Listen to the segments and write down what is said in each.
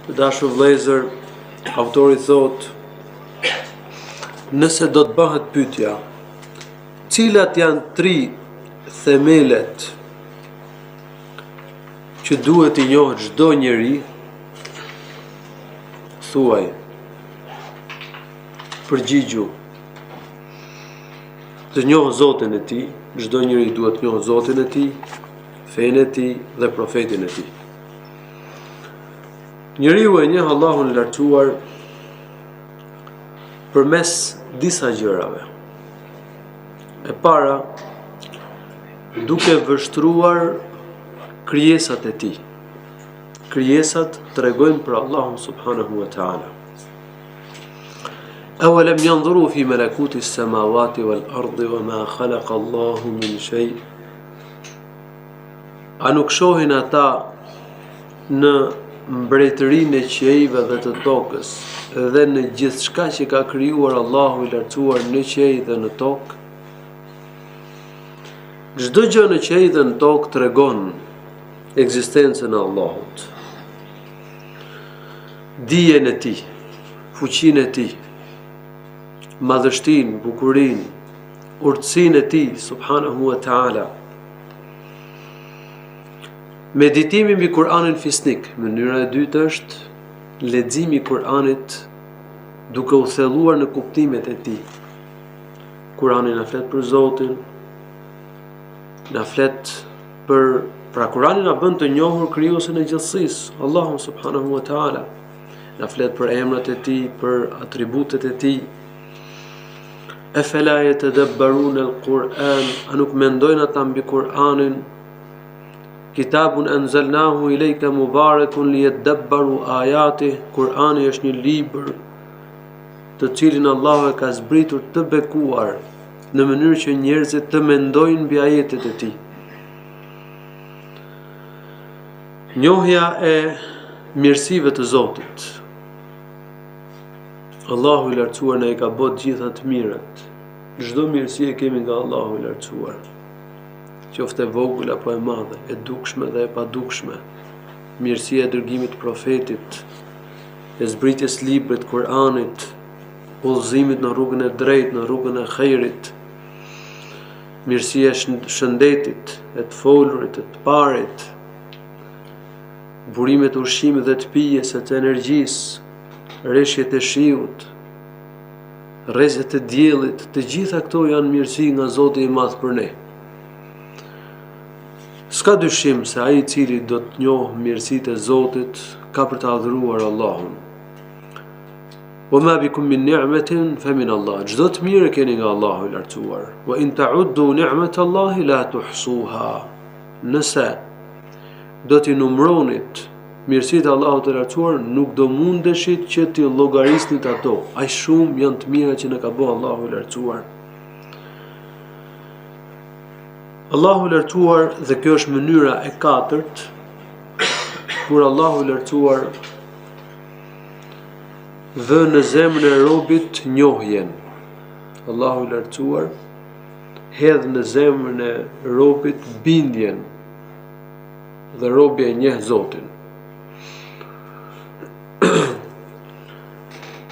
Të dashur vëllezër, autori thot, nëse do të bëhet pyetja, cilat janë 3 themelet që duhet i njohë çdo njeri, thuaj, përgjigju, të njohë Zotin e tij, çdo njeri duhet të njohë Zotin e tij, fenë e tij dhe profetin e tij. Njeriu e njeh Allahun e lartësuar përmes disa gjërave. E para, duke vështruar krijesat e tij. Krijesat tregojnë për Allahun subhanahu wa ta'ala. Awalam yanzuru fi malakuti as-samawati wal-ardi wama khalaqa Allahu min shay. A nuk shohin ata në mbretërinë e qiejve dhe të tokës dhe në gjithçka që ka krijuar Allahu i lartësuar në qiej dhe në tokë? Çdo gjë në qiej dhe në tokë tregon ekzistencën e Allahut, dijen e tij, fuqinë e tij, madhështinë, bukurinë, urtësinë e tij subhanahu wa ta'ala. Meditimi mbi Kur'anin fisnik. Mënyra e dytë është leximi i Kur'anit duke u thelluar në kuptimet e tij. Kur'ani na flet për Zotin, na flet për Kur'ani na bën të njohur krijuesin e gjithësisë, Allahun subhanahu wa ta'ala. Na flet për emrat e tij, për atributet e tij. Afala yatadabbaruna al-Qur'an, a nuk mendojnë ata mbi Kur'anin? Kitabun anzalnahu ilayka mubarakun liyadabbaru ayatihi. Kur'ani është një libër të cilin Allahu e ka zbritur të bekuar në mënyrë që njerëzit të mendojnë mbi ajetet e tij. Njohja e mirësive të Zotit. Allahu i lartësuar na i ka bërë gjitha të mirat. Çdo mirësi e kemi nga Allahu i lartësuar, qoftë e vogël apo e madhe, e dukshme dhe e padukshme. Mirësia e dërgimit të profetit, e zbritjes librit Kur'anit, udhëzimit në rrugën e drejtë, në rrugën e xhairit. Mirësia e shëndetit, e të folurit, e të parit, burimet e ushqimit dhe të pijes, e të energjisë, rreshjet e shiut, rrezet e diellit, të gjitha këto janë mirësi nga Zoti i Madh për ne. S'ka dyshim se ai i cili do të njohë mirësitë e Zotit ka për të adhuruar Allahun. Wa ma bikum min ni'matin fa min Allah. Çdo të mirë keni nga Allahu i lartësuar. Wa in ta'uddu ni'matallahi la tuhsuha. Nëse do t'i numëronit mirësitë e Allahut të lartësuar, nuk do mundeshit që t'i llogarisnit ato. Aq shumë janë të mira që na ka bërë Allahu i lartësuar. Allahu i lartësuar, dhe kjo është mënyra e katërt, kur Allahu i lartësuar vë në zemrën e robit njohjen. Allahu i lartësuar hedh në zemrën e robit bindjen dhe robi e njeh Zotin.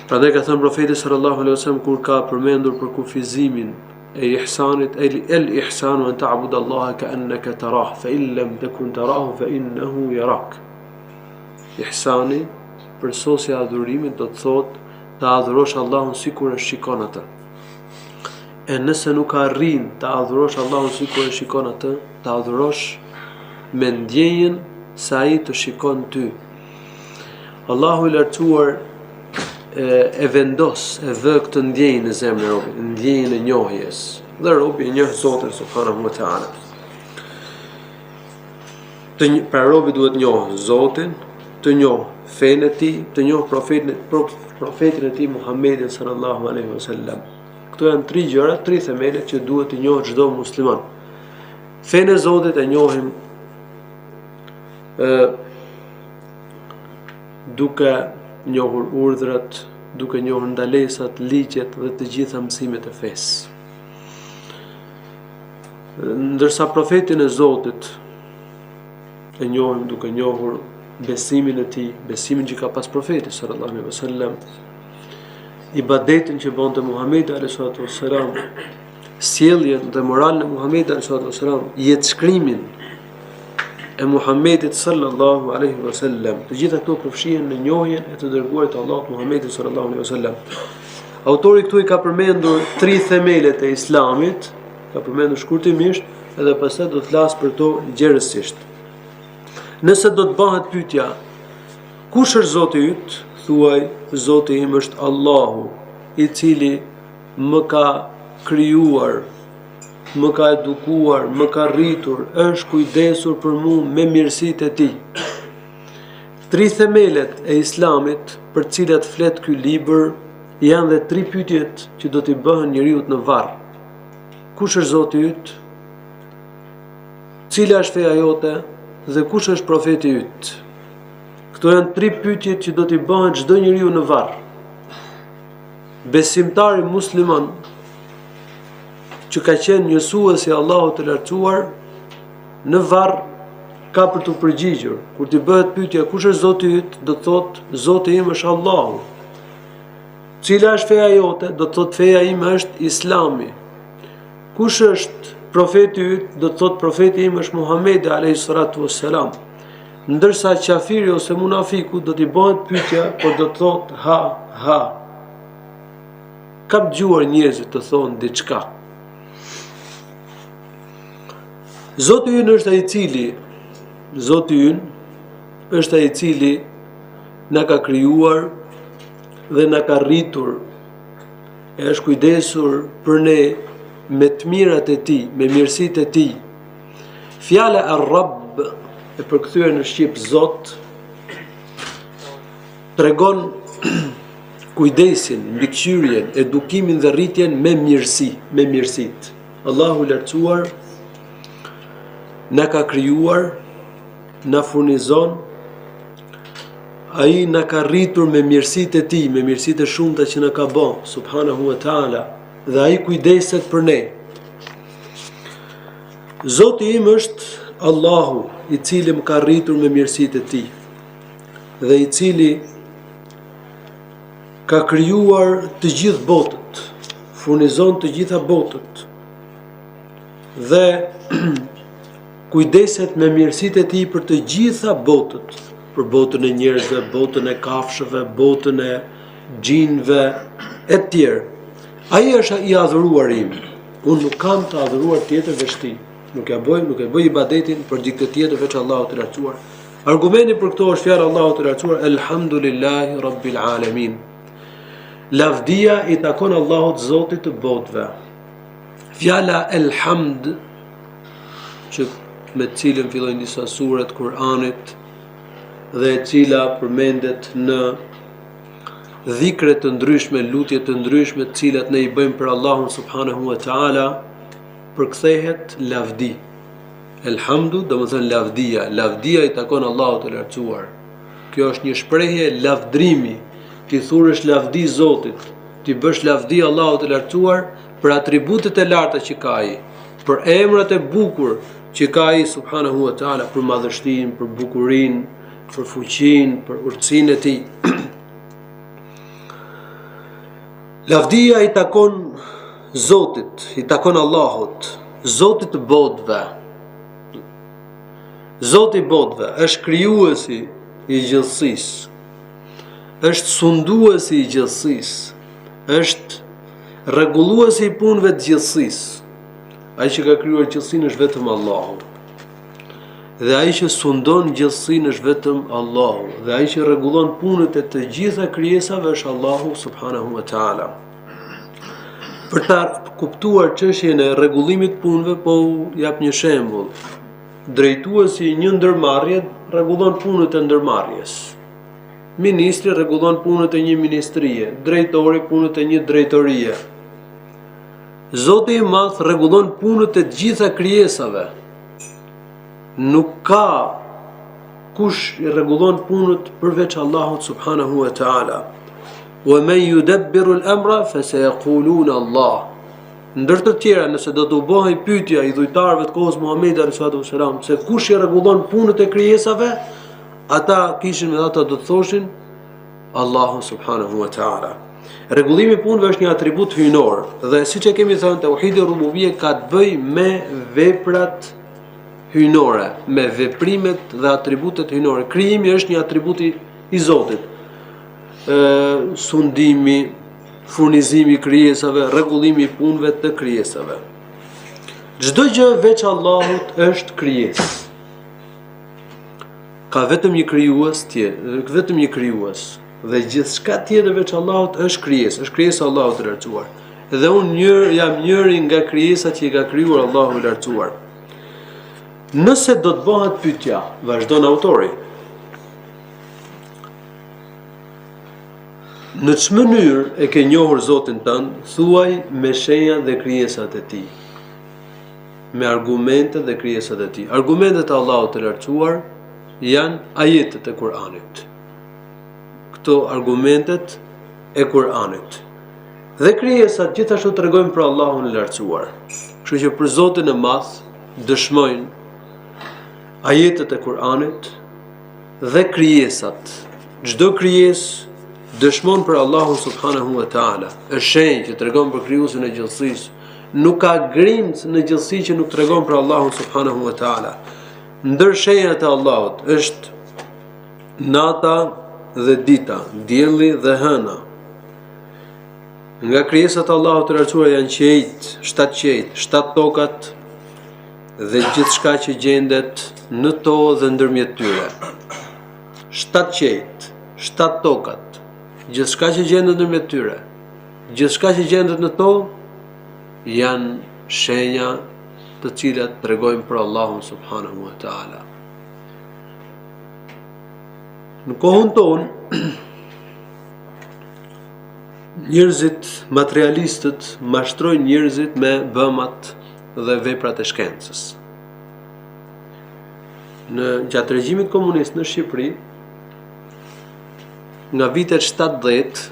Prandaj ka thënë profeti sallallahu alaihi wasallam kur ka përmendur për kufizimin e ihsanit, el ihsanu an ta'budu Allaha ka'annaka tarah, fa in lam takun tarahu fa innahu yarak. Ihsani, përsosja e adhurimit, do të thotë të adhurosh Allahun sikur e shikon atë. E nëse nuk arrin të adhurosh Allahun sikur e shikon atë, të adhurosh me ndjenjen se ai të shikon ty. Allahu i lartësuar e vendos, e vë këtë ndjenjë në zemrën e robit, ndjenjën e njohjes, dhe robi e njeh Zotin subhanahu wa ta'ala. Pra robi duhet njohë Zotin, të njohë fenë e tij, të njohë profetin e tij Muhammedin sallallahu alaihi wasallam. Këto janë 3 gjëra, 3 themele që duhet të njohë çdo musliman. Fenë e Zotit e njohim duke njohur urdhrat, duke njohur ndalesat, ligjet dhe të gjitha mësimet e fesë. Ndërsa profetin e Zotit e njohim duke njohur besimin e tij, besimin që ka pas profeti sallallahu alaihi wasallam, ibadetin që bonte Muhamedi alayhi salatu wassalam, sjelljen dhe moralin e Muhamedit alayhi salatu wassalam, jetëshkrimin e Muhamedit sallallahu alaihi wasallam. Të gjitha këto përfshihen në njohjen e të dërguarit të Allahut Muhamedit sallallahu alaihi wasallam. Autori këtu i ka përmendur 3 themelet e Islamit, ka përmendur shkurtimisht, edhe pastaj do të flas për to gjerësisht. Nëse do të bëhet pyetja, kush është Zoti yt? Thuaj, Zoti im është Allahu, i cili më ka krijuar, më ka edukuar, më ka rritur, është kujdesur për mua me mirësitë e tij. 3 themelet e Islamit për të cilat flet ky libër janë dhe 3 pyetjet që do t'i bëhen njeriu në varr. Kush është Zoti yt? Cila është feja jote? Dhe kush është profeti yt? Këto janë 3 pyetjet që do t'i bëhen çdo njeriu në varr. Besimtari musliman që ka qenë njësuesi i Allahut të lartësuar në varr ka për të përgjigjur. Kur t'i bëhet pyetja kush është Zoti yt, do të thotë Zoti im është Allahu. Cila është feja jote? Do të thotë feja ime është Islami. Kush është profeti yt? Do të thotë profeti im është Muhamedi alayhi salatu wassalam. Ndërsa qafiri ose munafiku do t'i bëhet pyetja, por do të thotë ha. Ka dëgjuar njerëzit të thonë diçka. Zoti ynë është ai i cili na ka krijuar dhe na ka rritur, e është kujdesur për ne me të mirat e tij, me mirësitë e tij. Fjala ar-Rabb e përkthyer në shqip Zot tregon kujdesin, mbikëqyrjen, edukimin dhe rritjen me mirësi, me mirësitë. Allahu i lartësuar na ka krijuar, na furnizon, ai na ka rritur me mirësitë e tij, me mirësitë e shumta që na ka bën, subhanahu wa taala, dhe ai kujdeset për ne. Zoti im është Allahu, i cili më ka rritur me mirësitë e tij dhe i cili ka krijuar të gjithë botët, furnizon të gjitha botët dhe kujdeset me mirësitë e tij për të gjitha botët, për botën e njerëzve, botën e kafshëve, botën e xhinëve e tjerë. Ai është i adhuruar im. Unë nuk kam të adhuruar tjetër veç tij. Nuk e bëj ibadetin për dikë tjetër veç Allahut të lartësuar. Argumenti për këto është fjala Allahut të lartësuar, Elhamdulillahi Rabbil Alamin. Lavdia i takon Allahut, Zotit të botëve. Fjala Elhamd, që me të cilën fillojnë disa suret Kur'anit dhe e cila përmendet në dhikre të ndryshme, lutje të ndryshme të cilat ne i bëjmë për Allahun subhanahu wa taala, përkthehet lavdi. Elhamdu do të thënë lavdia. Lavdia i takon Allahut të lartësuar. Kjo është një shprehje lavdrimi. Ti thurësh lavdi Zotit, ti bësh lavdi Allahut të lartësuar për atributet e larta që ka ai, për emrat e bukur që ka ai subhanahu wa taala, për madhështinë, për bukurinë, për fuqinë, për urtësinë e tij. Lavdia i takon Zotit, i takon Allahut, Zotit të botëve. Zoti i botëve është krijuesi i gjithësisë, është sunduesi i gjithësisë, është rregulluesi i punëve të gjithësisë. Ai që ka krijuar gjithësinë është vetëm Allahu. Dhe ai që sundon gjithësinë është vetëm Allahu. Dhe ai që rregullon punët e të gjitha krijesave është Allahu subhanahu wa taala. Për ta kuptuar çështjen e rregullimit të punëve, po jap një shembull. Drejtuesi i një ndërmarrje rregullon punët e ndërmarrjes. Ministri rregullon punët e një ministrie, drejtori punët e një drejtorie. Zoti i Madh rregullon punët e të gjitha krijesave. Nuk ka kush i rregullon punët përveç Allahut subhanahu wa taala. Wa man yudabbiru al-amra fasayaquluna Allah. Ndër të tjera, nëse do të bëhej pyetja i dhujtarëve të kohës Muhamedit sallallahu alaihi wasallam se kush i rregullon punët e krijesave, ata kishin me ata do të thoshin Allahu subhanahu wa ta'ala. Rregullimi i punëve është një atribut hyjnor dhe siç e kemi thënë tauhidi rububie ka të bëjë me veprat hyjnore, me veprimet dhe atributet hyjnore. Krijimi është një atribut i Zotit. Sundimi, furnizimi i krijesave, rregullimi i punëve të krijesave. Çdo gjë veç Allahut është krijesë. Ka vetëm një krijues vetëm një krijues. Dhe gjithçka tjetër veç Allahut është krijesë e Allahut të lartësuar. Dhe unë jam njëri nga krijesat që i ka krijuar Allahu i lartësuar. Nëse do të bëhet pyetja, vazhdon autori. Në çmë mënyrë e ke njohur Zotin tënd, thuaj me shenja dhe krijesat e tij. Me argumentet dhe krijesat e tij. Argumentet e Allahut të lartësuar janë ajetet e Kur'anit. Këto argumentet e Kur'anit. Dhe krijesat gjithashtu tregojnë për Allahun e lartësuar. Kështu që për Zotin e Madh dëshmojnë ajetet e Kur'anit dhe krijesat. Çdo krijesë dëshmon për Allahun subhanahu wa ta'ala. Është shenjë që tregon për krijuesin e gjithësisë. Nuk ka grimc në gjithësi që nuk tregon për Allahun subhanahu wa ta'ala. Ndër shenjat e Allahut është nata dhe dita, dielli dhe hëna. Nga krijesat e Allahut të lartësuar janë qejt, 7 qejt, 7 tokat dhe gjithçka që gjendet në to dhe ndërmjet tyre. 7 qejt, 7 tokat, gjithçka që gjendet ndërmjet tyre, gjithçka që gjendet në to janë shenja të cilat tregojnë për Allahun subhanahu wa ta'ala. Në kohën tonë, njerëzit, materialistët, mashtrojnë njerëzit me bëmat dhe veprat e shkencës. Në gjatë regjimit komunist në Shqipëri, nga vitet 70,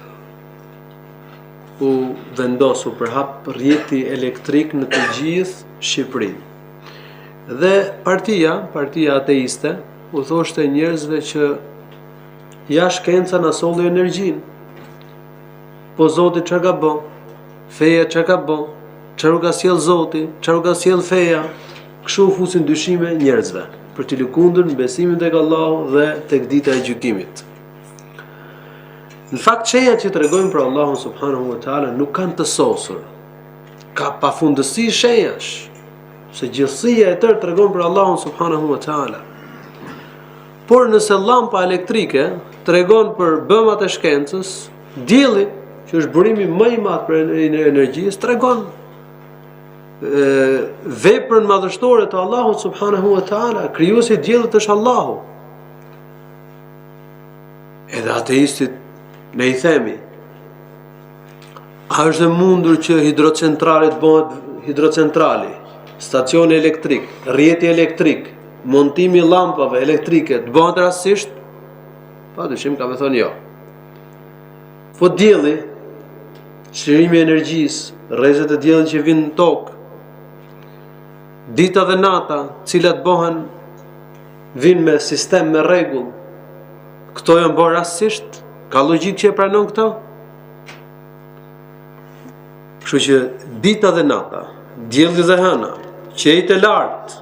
u vendosu për hap rrjeti elektrik në të gjithë Shqipërinë. Dhe partia ateiste, u thoshte njerëzve që ja shkenca na solli energjinë. Po Zoti çfarë ka bën? Feja çfarë ka bën? Çfarë ka sjell Zoti? Çfarë ka sjell feja? Kështu fusin dyshime njerëzve për të lëkundur në besimin tek Allahu dhe tek dita e gjykimit. Në fakt shenjat që tregojnë për Allahun subhanahu wa ta'ala nuk kanë të sosur. Ka pafundësi shenjash, se gjithësia e tërë tregon për Allahun subhanahu wa ta'ala. Por nëse llampa elektrike tregon për bëmat e shkencës, dielli, që është burimi më i madh për energjisë, tregon veprën madhështore të Allahut subhanahu wa ta'ala. Krijuesi i diellit është Allahu. Edhe ateistit ne i themi, a është e mundur që hidrocentrale të bëhet hidrocentrali, stacioni elektrik, rrjeti elektrik, montimi llampave elektrike të bëhet rastësisht? Padyshim ka me thonë jo. Po dielli, çlirimi i energjisë, rrezet e diellit që vinë në tokë, dita dhe nata, cilat vinë me sistem, me rregull, këto janë bërë rastësisht? Ka logjik që e pranon këto? Kështu që dita dhe nata, dielli dhe hëna, qejt e lartë,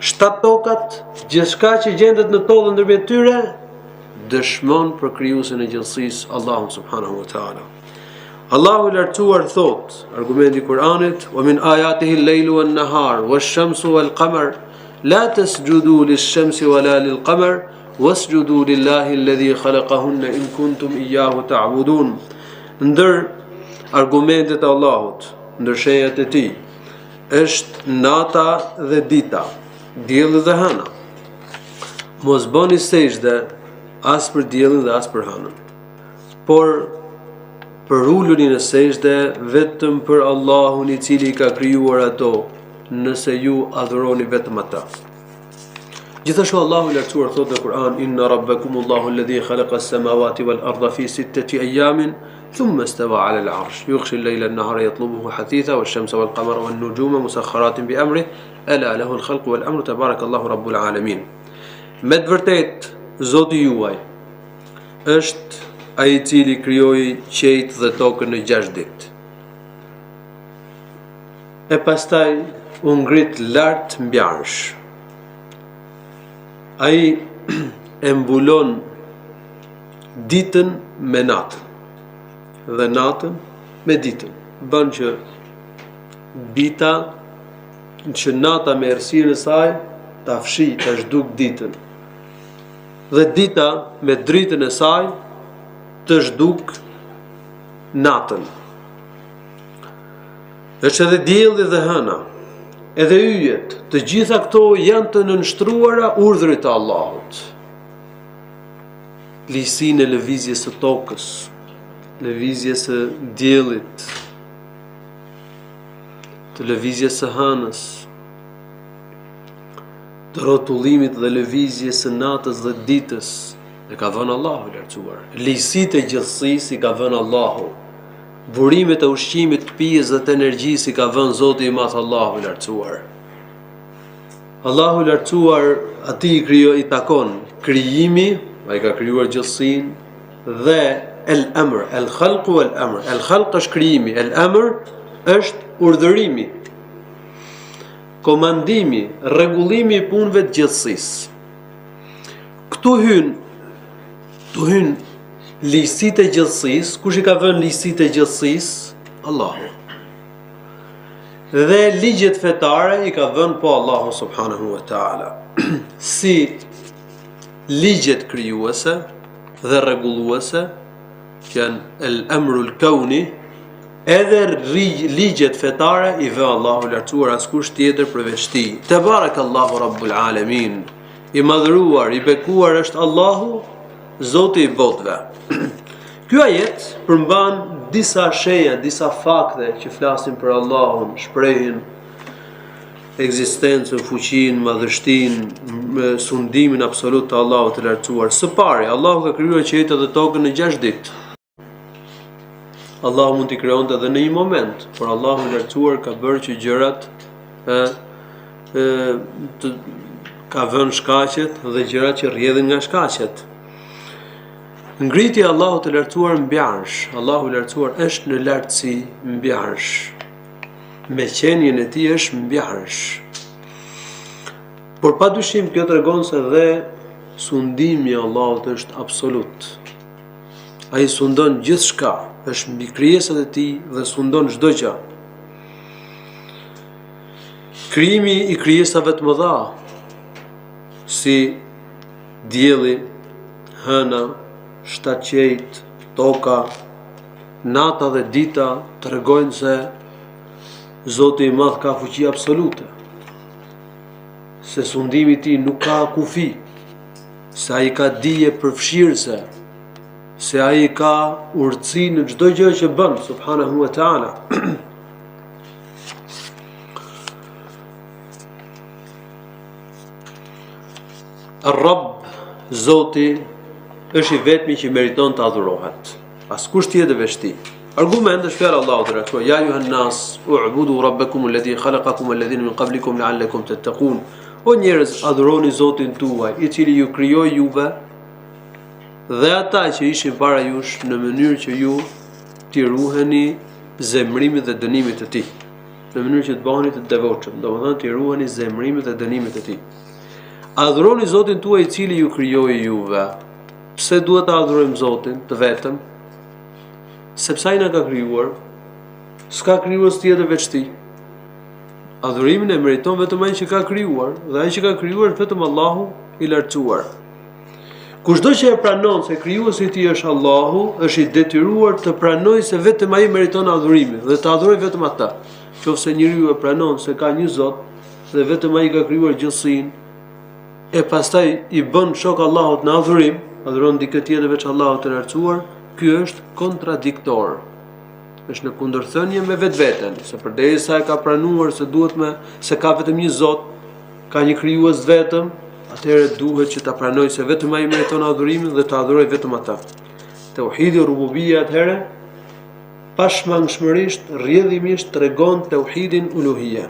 7 tokat, gjithçka që gjendet në tokë dhe ndërmjet tyre, dëshmon për krijuesin e gjithësisë, Allahun subhanahu wa ta'ala. Allahu i lartësuar thot, argumenti i Kur'anit, "Wa min ayatihi al-laylu wan-nahar wash-shamsu wal-qamar, la tasjudu lish-shamsi wala lil-qamar, wasjudu lillahi alladhi khalaqahunna in kuntum iyyahu ta'budun." Ndër argumentet e Allahut, ndër shenjat e tij, është nata dhe dita, dielli dhe hëna. Mos bëni sejdë as për diellin dhe as për hënën, por për uluni në sejdë vetëm për Allahun i cili ka krijuar ato, nëse ju adhuroni vetëm ata. Gjithashtu Allahu i lartësuar thotë në Kur'an, "Inna rabbakumullahu alladhi khalaqa as-samawati wal-ardha fi 6 ayamin thumma istawa 'ala al-'arsh yughshi al-layla an-nahara yatlubuhu hathitha wash-shamsa wal-qamara wan-nujuma musakhkharatin bi-amrihi ala lahu al-khalqu wal-amru tabarakallahu rabbul alamin." Me të vërtetë Zoti juaj është ai i cili krijoi qiejt dhe tokën në 6 ditë. E pastaj u ngrit lart mbi arsh. Ai e mbulon ditën me natën dhe natën me ditën. Bën që dita, që nata me errësirën e saj ta fshi, ta zhduk ditën. Dhe dita me dritën e saj të zhduk natën. Është edhe dielli dhe hëna, edhe yjet, të gjitha këto janë të nënshtruara urdhrit të Allahut. Lisinë e lëvizjes së tokës, lëvizjes së diellit, të lëvizjes së hënës, të rrotullimit dhe lëvizjes së natës dhe ditës, e ka dhënë Allahu i lartësuar. Lisitë e gjithësisë i ka dhënë Allahu. Burimet e ushqimit, të pijes dhe të energjisë i ka dhënë Zoti i Madh Allahu i lartësuar. Allahu i lartësuar atij i krijoi, i takon krijimi, ai ka krijuar gjithësinë dhe el-amr, el-khalq wal-amr. El-khalq është krijimi, el-amr është urdhërimi, komandimi, rregullimi i punëve të gjithësisë. Këtu hyn ligjësitë e gjithësisë. Kush i ka vënë ligjësitë e gjithësisë? Allahu. Dhe ligjet fetare i ka vënë po Allahu subhanahu wa taala. Si ligjet krijuese dhe rregulluese, që janë el-amru al-kauni, edhe ligjet fetare i vë Allahu i lartësuar, askush tjetër përveç tij. Tebarakallahu rabbul alamin. I madhëruar, i bekuar është Allahu, Zoti i botëve. Ky ajet përmban disa shenja, disa fakte që flasin për Allahun, shprehin ekzistencën, fuqinë, madhështinë, sundimin absolut të Allahut të lartësuar. Së pari, Allahu ka krijuar qiejtë dhe tokën në 6 ditë. Allahu mund t'i krijonte edhe në një moment, por Allahu i lartësuar ka bërë që gjërat ka vënë shkaqet dhe gjërat që rrjedhin nga shkaqet. Ngritja e Allahut të lartësuar mbi arsh. Allahu i lartësuar është në lartësi mbi arsh. Me qenien e tij është mbi arsh. Por padyshim kjo tregon se dhe sundimi i Allahut është absolut. Ai sundon gjithçka, është mbi krijesat e tij dhe sundon çdo gjë. Krijimi i krijesave të mëdha, si dielli, hëna, 7 qejt, toka, nata dhe dita, tregojnë se Zoti i Madh ka fuqi absolute, se sundimi i tij nuk ka kufi, se ai ka dije përfshirëse, se ai ka urtësi në çdo gjë që bën, subhanahu wa taala. Ar-Rabb, Zoti, është i vetmi që meriton të adhurohet. Askush tjetër veç tij. Argument është fjala Allahut të lartësuar: Ya ayuhan nas, u'budu rabbakum alladhi khalaqakum walladhina min qablikum la'allakum tattaqun. O njerëz, adhuroni Zotin tuaj, i cili ju krijoi juve dhe ata që ishin para jush, në mënyrë që ju t'i ruheni zemrimit dhe dënimit të tij. Në mënyrë që të bëheni të devotshëm, domethënë t'i ruheni zemrimit dhe dënimit të tij. Adhuroni Zotin tuaj i cili ju krijoi juve. Pse duhet të adhurojmë Zotin të vetëm? Sepse ai na ka krijuar. S'ka krijues tjetër veç tij. Adhurimin e meriton vetëm ai që ka krijuar, dhe ai që ka krijuar vetëm Allahu i lartësuar. Kushdo që e pranon se krijuesi i tij është Allahu, është i detyruar të pranojë se vetëm ai meriton adhurimin dhe të adhurojë vetëm atë. Qofse njeriu e pranon se ka një Zot dhe vetëm ai ka krijuar gjithësinë, e pastaj i bën shok Allahut në adhurim, adhuron dikë tjetër veç Allahut të lartësuar, ky është kontradiktor. Është në kundërthënie me vetveten, se përderisa e ka pranuar se se ka vetëm një Zot, ka një krijues vetëm, atëherë duhet që ta pranojë se vetëm ai meriton adhurimin dhe të adhurojë vetëm atë. Tauhidi rububia atëherë pashmangshmërisht, rrjedhimisht tregon tauhidin uluhia.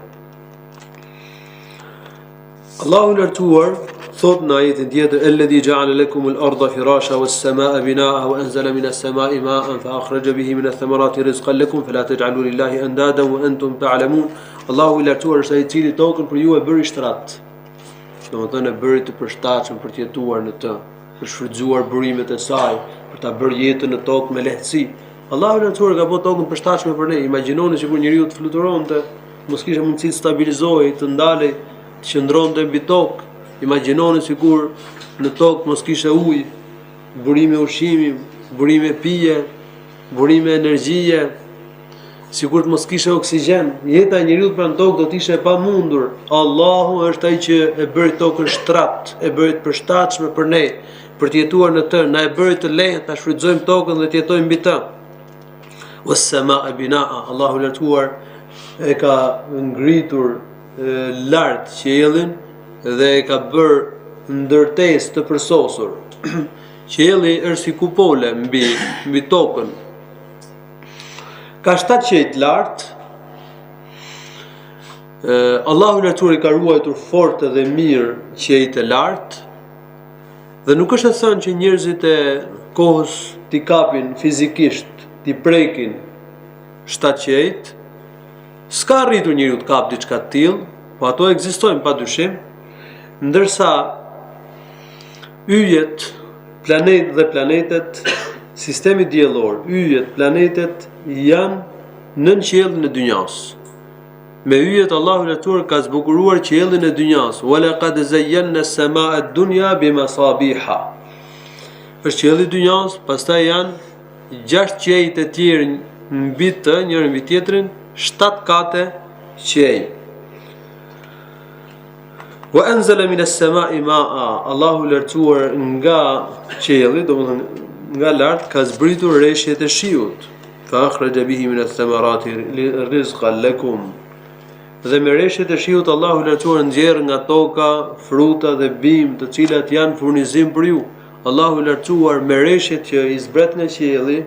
Allahu i lartësuar thot në ajetin tjetër alladhi ja'ala lakum al-ardha firasha was-samaa'a binaa'a wa anzala mina as-samaa'i maa'an fa akhraja bihi min ath-thamarati rizqan lakum fala taj'alu lillahi andada wa antum ta'lamun. Allahu i lartësuar është ai i cili tokën për ju e bëri shtrat. Domethënë e bëri të përshtatshëm për të jetuar në të, për shfrytzuar burimet e saj, për ta bërë jetën në tokë me lehtësi. Allahu i lartësuar ka bërë tokën përshtatshme për ne. Imagjinoni sikur njeriu të fluturonte, mos kishte mundësi të stabilizohej, të ndalej, të qëndronte mbi tokë. Imagjinoni sikur në tokë mos kishte ujë, burime ushqimi, burime pije, burime energjie, sikur të mos kishte oksigjen. Jeta e njeriu pranë tokë do të ishte e pamundur. Allahu është ai që e bëri tokën shtrat, e bëri të përshtatshme për ne, për të jetuar në të, na e bëri të lehtë ta shfrytëzojmë tokën dhe të jetojmë mbi të. Was-samaa'a binaa'a, Allahu lartuar e ka ngritur lart qiellin dhe e ka bërë ndërtesë të përsosur. Qielli është si kupole mbi tokën. Ka 7 qiell lart. Allahu lartuar i ka ruajtur fort dhe mirë qiejt e lart. Dhe nuk është e thënë që njerëzit e kohës t'i kapin fizikisht, t'i prekin 7 qiejt. S'ka arritur njeriu të kap diçka të tillë, po ato ekzistojnë padyshim, ndërsa yjet, planetet dhe planetet, sistemi diellor, yjet, planetet janë nën qiellin e dynjas. Me yjet Allahu i lartësuar ka zbukuruar qiellin e dynjas. Wa laqad zayyana as-samaa'a ad-dunya bimasabiha. Është qielli i dynjas, pastaj janë 6 qiell të tjerë mbi të, njëri mbi tjetrin, 7 kate qiell. Wa anzala min as-samaa'i ma'a. Allahu i lartësuar nga qielli, domethënë nga lart, ka zbritur rreshjet e shiut. Fa akhraja bihi min ath-thamarati rizqan lakum. Dhe me rreshjet e shiut Allahu i lartësuar nxjerr nga toka fruta dhe bimë, të cilat janë furnizim për ju. Allahu i lartësuar me rreshjet që i zbret nga qielli,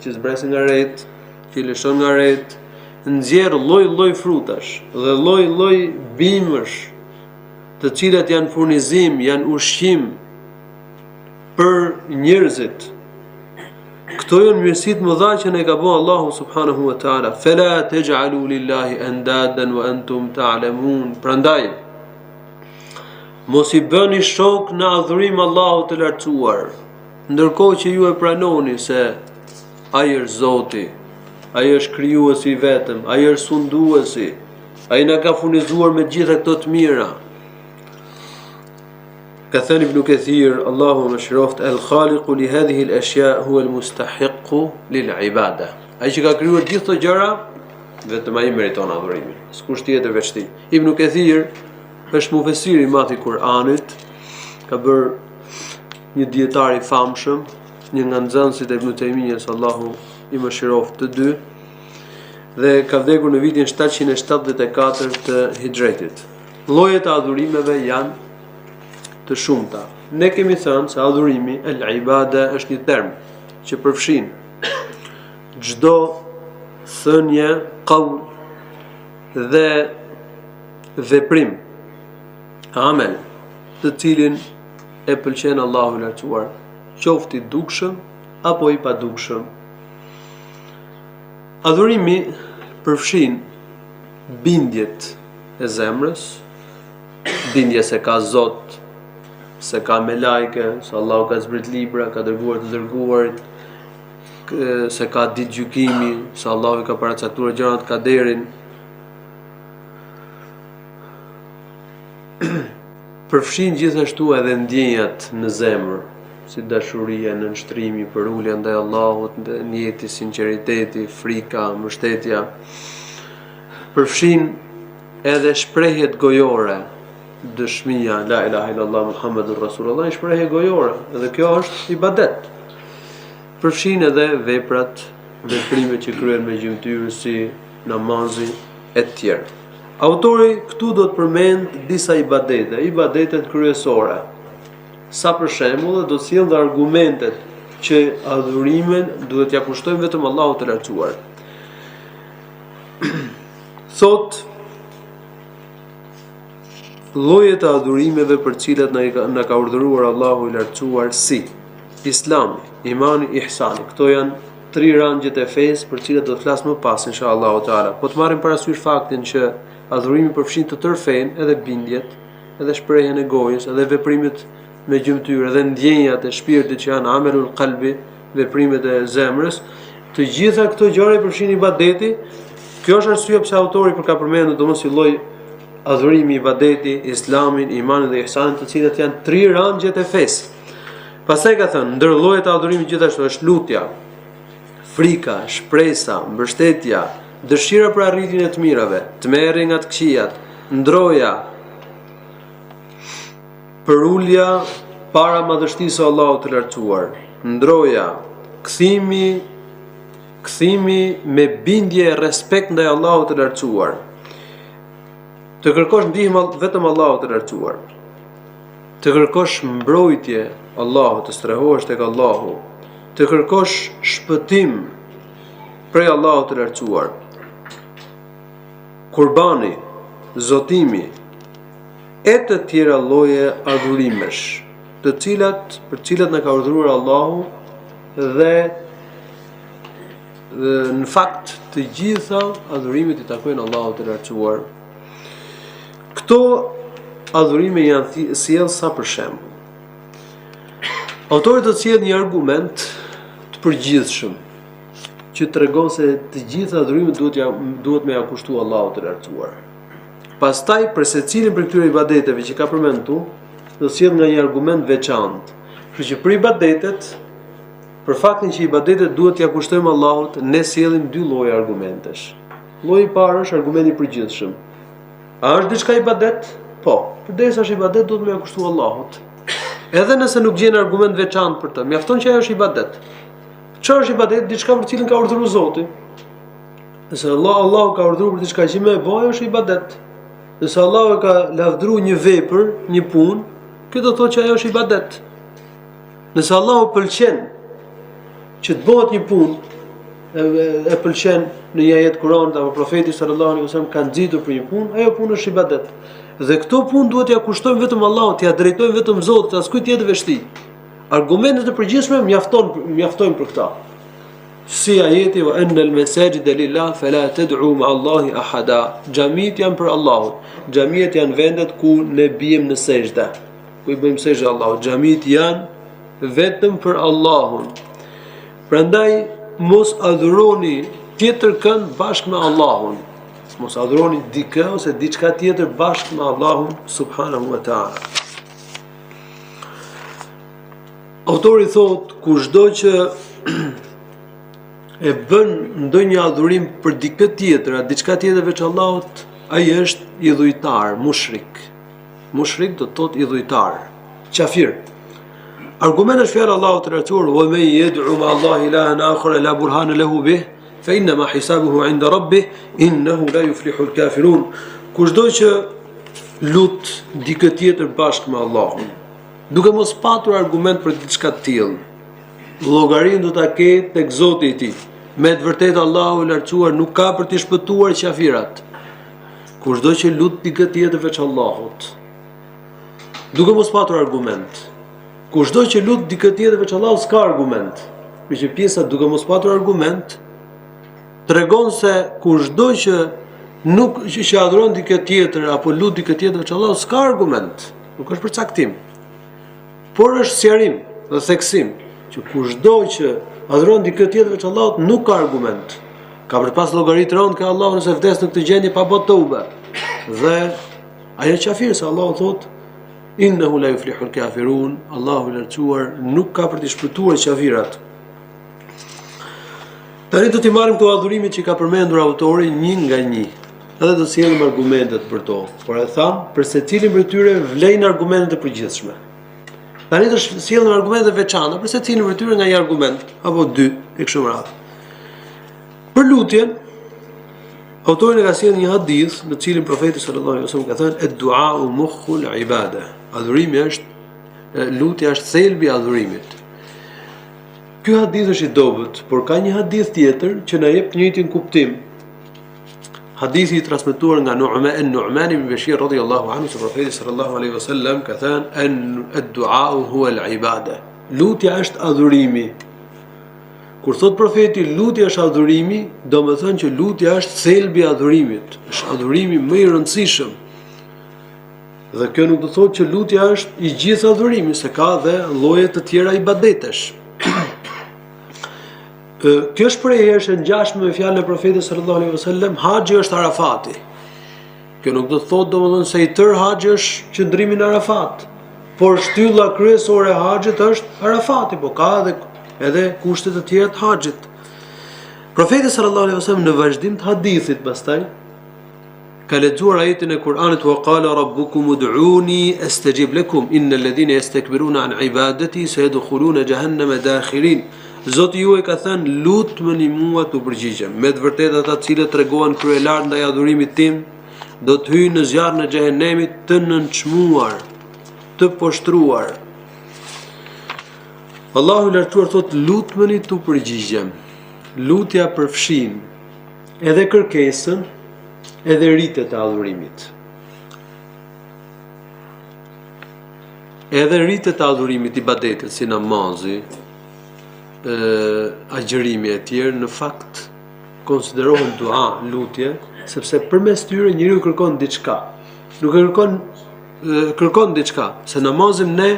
që zbresin nga rret, që i lëshon nga rret, nxjerr lloj-lloj frutash dhe lloj-lloj bimësh, të cilat janë furnizim, janë ushqim për njerëzit. Këto janë mirësitë më dha që ne ka bëu Allahu subhanahu wa taala. Fala taj'alu lillahi andadan wa antum ta'lamun. Prandaj mos i bëni shok në adhurim Allahut të lartësuar, ndërkohë që ju e pranoni se ai është Zoti, ai është krijuesi i vetëm, ai është sunduesi, ai na ka furnizuar me gjitha këto të mira. Ka thënë Ibn Kathir, Allahu më shëroft, el-khaliqu li hadhihi al-ashya' huwa al-mustahiqqu lil-ibada. Ai që ka krijuar gjithë këto gjëra, vetëm ai meriton adhurimin. S'kush tjetër veç tij. Ibn Kathir është mufesir i madh i Kur'anit, ka bërë një dietar i famshëm, një nga nxënësit e Ibn Taymiyes, Allahu i mëshiroft të dy, dhe ka vdekur në vitin 774 të Hijretit. Llojet e adhurimeve janë të shumta. Ne kemi thënë se adhurimi, el-ibada, është një term që përfshin çdo thënie, qaul dhe veprim, amel, të cilin e pëlqen Allahu i lartësuar, qoftë i dukshëm apo i padukshëm. Adhurimi përfshin bindjet e zemrës, bindje se ka Zot, se ka me lajke, se Allahu ka zbrit libra, ka dërguar të dërguarit, se ka ditë gjykimi, se Allahu i ka paracaktuar gjërat kaderin. Përfshin gjithashtu edhe ndjenjat në zemër, si dashuria, nënshtrimi, përulja ndaj Allahut, njeti, sinqeriteti, frika, mbështetja. Përfshin edhe shprehjet gojore, dëshmia la ilaha illallah Muhammadur Rasulullah, shprehje gojore, edhe kjo është ibadet. Përfshin edhe veprat, veprimet që kryen me gjymtyrë si namazi e tjerë. Autori këtu do të përmend disa ibadetet kryesore. Sa për shembull, do të sjellë argumentet që adhurimin duhet t'ia kushtojmë vetëm Allahut të lartësuar. llojet e adhurimeve për cilat na ka urdhëruar Allahu i lartësuar si Islami, imani, ihsani. Këto janë 3 rangjet e fesë për cilat do të flas më pas inshallah taala. Po të marrim parasysh faktin që adhurimi përfshin të tërë fenë, edhe bindjet, edhe shprehjen e gojës, edhe veprimet me gjymtyr, edhe ndjenjat e shpirtit që janë amelul qalbi, veprimet e zemrës. Të gjitha këto gjëra përfshin ibadeti. Kjo është arsyeja pse autori ka përmendur domosdoshmë si lloj adhurimi, ibadeti, islamin, imanin dhe ihsanin, të cilat janë 3 rangjet e fesë. Pastaj ka thënë, ndër llojet e adhurimit gjithashtu është lutja, frika, shpresa, mbështetja, dëshira për arritjen e të mirave, tmerrja nga të këqijat, ndroja, përulja para madhështisë së Allahut të lartësuar, ndroja, kthimi me bindje e respekt ndaj Allahut të lartësuar. Të kërkosh ndihmë vetëm Allahut të lartësuar. Të kërkosh mbrojtje Allahut, të strehohesh tek Allahu, të kërkosh shpëtim prej Allahut të lartësuar. Kurbani, zotimi e të tjera lloje adhurimesh, për cilat na ka urdhëruar Allahu dhe në fakt të gjitha adhurimet i takojnë Allahut të lartësuar. Këto adhurime janë sjell sa për shembull. Autori do të sjellë një argument të përgjithshëm që tregon se të gjitha adhurimet duhet me ia kushtu Allahut të lartësuar. Pastaj për secilin për këtyre ibadeteve që ka përmendur tu, do të sjellë nga një argument veçantë. Kështu që për ibadetet, për faktin që ibadetet duhet t'ia kushtojmë Allahut, ne sjellim 2 lloje argumentesh. Lloji i parë është argumenti i përgjithshëm. A është diçka ibadet? Po, përderisa është ibadet duhet me ia kushtuar Allahut. Edhe nëse nuk gjen argument veçantë për të, mjafton që ajo është ibadet. Çfarë është ibadet? Diçka për cilën ka urdhëruar Zoti. Nëse Allahu ka urdhëruar për diçka që më e bëj, është ibadet. Nëse Allahu ka lavdëruar një vepër, një punë, kjo do të thotë që ajo është ibadet. Nëse Allahu pëlqen që të bëhet një punë, e pëlqen në një ajet Kur'anit apo profeti sallallahu alaihi wasallam ka nxitur për një punë, ajo punë është ibadet. Dhe këto punë duhet t'ia kushtojmë vetëm Allahut, t'ia drejtojmë vetëm Zotit, askujt tjetër veçti. Argumentet e përgjithshme mjaftojnë për këtë. Si ajeti wa anal masajida lillah fala tad'u ma Allahi ahada. Xhamit janë për Allahun. Xhamiet janë vendet ku ne bijmë në sejdë. Ku i bëjmë sejdë Allahut. Xhamit janë vetëm për Allahun. Prandaj mos adhuroni tjetër kënd bashkë me Allahun. Mos adhuroni dikë ose diçka tjetër bashkë me Allahun subhanahu wa ta'ala. Autori thot, kushdo që e bën ndonjë adhurim për dikë tjetër, diçka tjetër veç Allahut, ai është idhujtar, mushrik. Mushrik do të thotë idhujtar, qafir. Argument është fjalë Allahut të lartësuar, "Wa man yad'u ma Allahi ilahan akhar la burhana lahu bih, fa inma hisabuhu 'inda rabbih, innahu la yuflihu al-kafirun." Kushdo që lut dikë tjetër bashkë me Allahun, duke mos patur argument për diçka të tillë, llogarinë do ta ketë tek Zoti i tij. Me të vërtetë Allahu i lartësuar nuk ka për të shpëtuar qafirat. Kushdo që lut dikë tjetër veç Allahut, duke mos patur argument. Kushdo që lut dikë tjetër veç Allahut s'ka argument. Me që pjesa duke mos patur argument tregon se kushdo që nuk që adhuron dikë tjetër apo lut dikë tjetër veç Allahut s'ka argument. Nuk është përcaktim. Por është sqarim dhe theksim që kushdo që adhuron dikë tjetër veç Allahut nuk ka argument. Ka për pas llogaritë rënd ka Allahu nëse vdes në këtë gjendje pa bërë tobe. Dhe ajo qafir se Allahu thotë innahu la yuflihu al-kafirun, Allahu i lartësuar nuk ka për të shpëtuar qafirat. Tani do t'i marrim këto adhurimet që ka përmendur autori një nga një. Edhe do sjellim argumentet për to. Por e tham, për secilin prej tyre vlejnë argumentet e përgjithshme. Tani do sjellim argumente veçanta për secilin prej tyre nga një argument apo 2 e kështu me radhë. Për lutjen, autori ka sjellë një hadith në cilin profeti sallallahu alaihi wasallam ka thënë ad-du'a'u mukhul ibada. Adhurimi është, lutja është thelbi i adhurimit. Ky hadith është i dobët, por ka një hadith tjetër që na jep të njëjtin kuptim. hadithi I transmetuar nga Nu'man ibn Bashir radhiyallahu anhu se profeti sallallahu alaihi wasallam ka thënë ad-du'a huwa al-ibada. Lutja është adhurimi. Kur thot profeti lutja është adhurimi, do të thënë që lutja është thelbi I adhurimit, është adhurimi më I rëndësishëm. Dhe kjo nuk do të thotë që lutja është I gjithë adhurimi, se ka dhe lloje të tjera ibadetesh. Kjo shprehje është e ngjashme me fjalën e profetit sallallahu alaihi wasallam, haxhi është Arafati. Kjo nuk do të thotë domosdoshmë se I tërë haxhi është qëndrimi në Arafat, por shtylla kryesore e haxhit është Arafati, po ka edhe kushtet e tjera të haxhit. Profeti sallallahu alaihi wasallam në vazhdim të hadithit pastaj ka lexuar ajetin e Kur'anit wa qala rabbukum ud'uni astajib lakum innal ladhina yastakbiruna an ibadati sayadkhuluna jahannama dakhirin. Zoti juaj ka thënë lutmeni mua t'u përgjigjem. Me të vërtetë ata të cilët tregohen kryelar ndaj adhurimit tim do të hyjnë në zjarrin e xhehenemit të nënçmuar, të poshtruar. Allahu I lartësuar thot lutmeni t'u përgjigjem. Lutja përfshin edhe kërkesën, edhe rritet e adhurimit. Edhe rritet e adhurimit ibadetet si namazi, agjërimi e tjerë në fakt konsiderohen dua, lutje, sepse përmes tyre njeriu kërkon diçka. Nuk e kërkon diçka, se namazin ne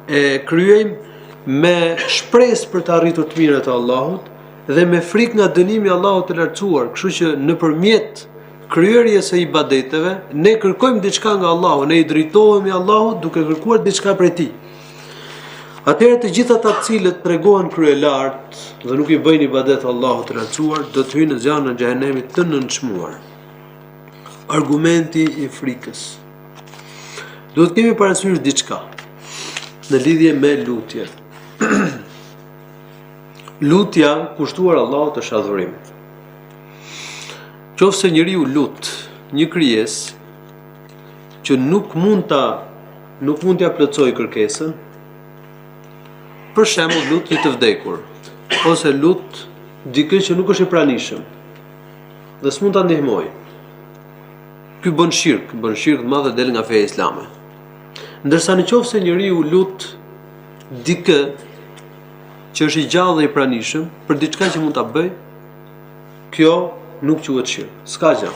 e kryejmë me shpresë për të arritur të mirat e Allahut dhe me frikë nga dënimi I Allahut të lartësuar, kështu që nëpërmjet kryerjes së ibadeteve ne kërkojmë diçka nga Allahu, ne I drejtohemi Allahut duke kërkuar diçka prej Tij. Atëherë të gjitha ata të cilët tregohen kryelart dhe nuk I bëjnë ibadet Allahut të lartësuar, do të hyjnë në zjarrin e xhehenemit të nënçmuar. Argumenti I frikës. Duhet kemi parasysh diçka në lidhje me lutje. Lutja kushtuar Allahut është adhurim. Qofse njeriu lut një krijesë që nuk mund t'ia plotësojë kërkesën, për shembull lut një të vdekur, ose lut dikë që nuk është I pranishëm dhe s'mund ta ndihmoj. Ky bën shirk të madh dhe del nga feja islame. Ndërsa nëse njeriu lut dikë që është I gjallë dhe I pranishëm për diçka që mund ta bëj, kjo nuk quhet shirk, s'ka gjë.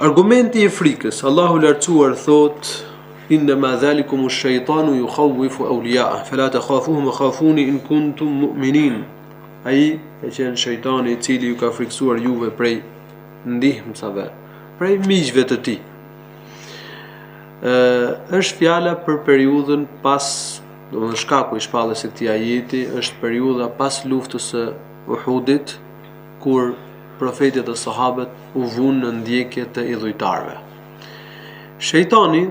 Argumenti I frikës, Allahu lartësuar thotë إنما ذلكم الشيطان يخوف أولياءه فلا تخافوهم وخافوني إن كنتم مؤمنين. Ai e qenë shejtani I cili ju ka friksuar juve prej ndihmësave, prej miqve të tij. Është fjala për periudhën pas, domethënë shkaku I shpalljes së këtij ajeti është periudha pas luftës së Uhudit, kur profeti dhe sahabët u vunë në ndjekje të idhujtarëve. Shejtani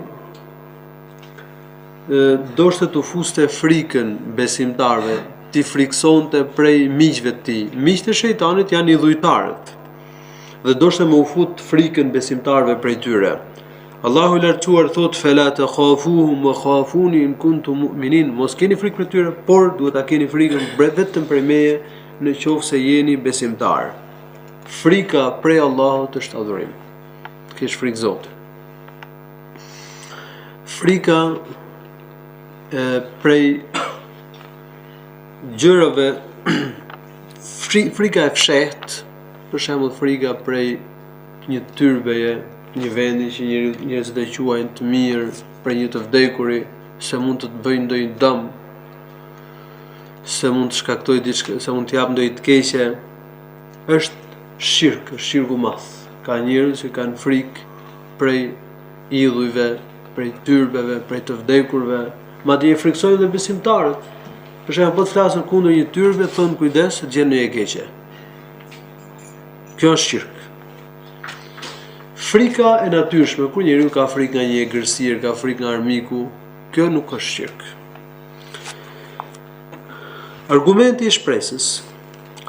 doshte të fuste frikën besimtarve, t'i friksonte prej miqve të tij. Miqtë e shejtanit janë idhujtarët. Dhe doshte më u fut frikën besimtarve prej tyre. Allahu I lartësuar thot fela takhafuhum wa khafuni in kuntum mu'minin. Mos keni frikë për tyre, por duhet ta keni frikën vetëm për meje në qoftë se jeni besimtar. Frika prej Allahut është adhurim. Të kesh frikë Zotit. Frika prej gjërave, frika e fshehtë, për shembull frika prej një tyrbeje, një vendi që njerëzit e quajnë të mirë, prej një të vdekuri, se mund të bëjë ndonjë dëm, se mund të shkaktojë diçka, se mund të japë ndonjë të keqe, është shirku I madh. Ka njerëz që kanë frikë prej idhujve, prej tyrbeve, prej të vdekurve, madje I friksojnë dhe besimtarët. Për shembull, po të flasin kundër një tyrbe, thonë kujdes, gjen në e keqe. Kjo është shirk. Frika e natyrshme, kur njeriu ka frikë nga një egërsir, ka frikë nga armiku, kjo nuk është shirk. Argumenti I shpresës.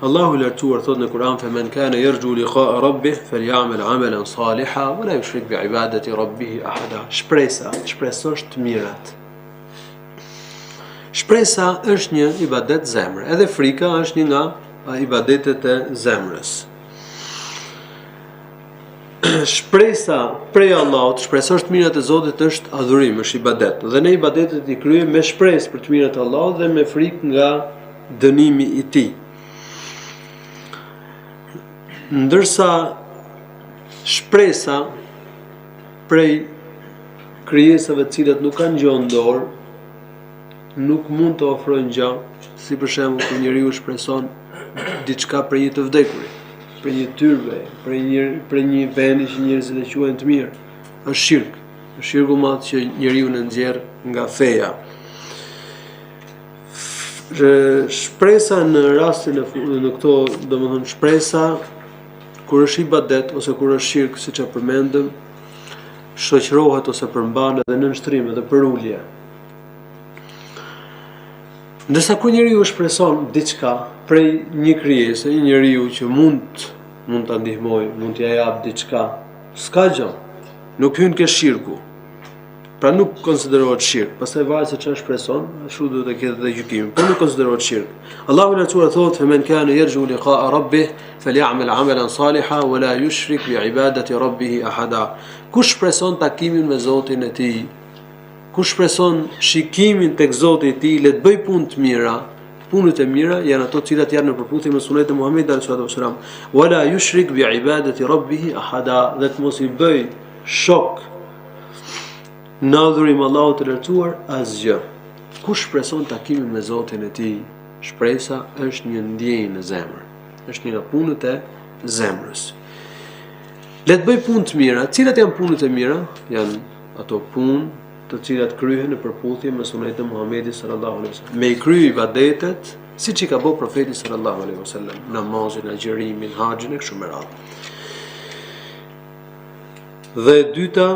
Allahu I lartësuar thot në Kur'an femen kana yarju liqa'a rabbih falyamal 'amalan salihan wa la yushrik bi'ibadati rabbih ahada. Shpresa, shpresosh të mirat. Shpresa është një ibadet zemre, edhe frika është një nga ibadetet e zemrës. shpresa prej Allahut, shpresosh të mirat e Zotit është adhurim, është ibadet. Dhe ne ibadetet i kryejmë me shpresë për të mirat e Allahut dhe me frikë nga dënimi i Tij. Ndërsa shpresa prej krijesave të cilat nuk kanë gjë në dorë, nuk mund të ofrojnë gjë, si për shembull kur njeriu shpreson diçka për një të vdekurit, për një tyrbe, për një vend që njerëzit e quajnë të mirë, është shirk. Është shirku i madh që njeriu në nxjerr nga feja. Shpresa në rastin në këto, domethënë shpresa kur është ibadet ose kur është shirk, siç e përmendëm, shoqërohet ose përmban edhe në nështrim edhe për ulje. Ndërsa kur njeriu shpreson diçka prej një krijese, një njeriu që mund ta ndihmojë, mund t'ia jap diçka, s'ka gjë. Nuk hyn ke shirku. Pra nuk konsiderohet shirk. Pastaj varet se çfarë shpreson, ashtu duhet të ketë edhe gjykimin. Po nuk konsiderohet shirk. Allahu na thotë: "Men kana yarju liqa'a rabbih falyamal 'amalan salihan wa la yushrik bi'ibadati rabbih ahada." Kush shpreson takimin me Zotin e tij, kush shpreson shikimin tek Zoti i tij, le të bëj punë të mira. Punët e mira janë ato të cilat janë në përputhje me sunetin e Muhamedit sallallahu alaihi wasallam. "Wa la yushrik bi'ibadati rabbih ahada." Dhe të mos i bëj shok në adhurim Allahut të lartësuar asgjë. Kush shpreson takimin me Zotin e tij, shpresa është një ndjenjë në zemër. Është një nga punët e zemrës. Le të bëj punë të mira. Cilat janë punët e mira? Janë ato punë të cilat kryhen në përputhje me sunetin e Muhamedit sallallahu alaihi wasallam. Me i krye ibadetet siç i ka bërë profeti sallallahu alaihi wasallam, namazin, agjërimin, haxhin e kështu me radhë. Dhe e dyta,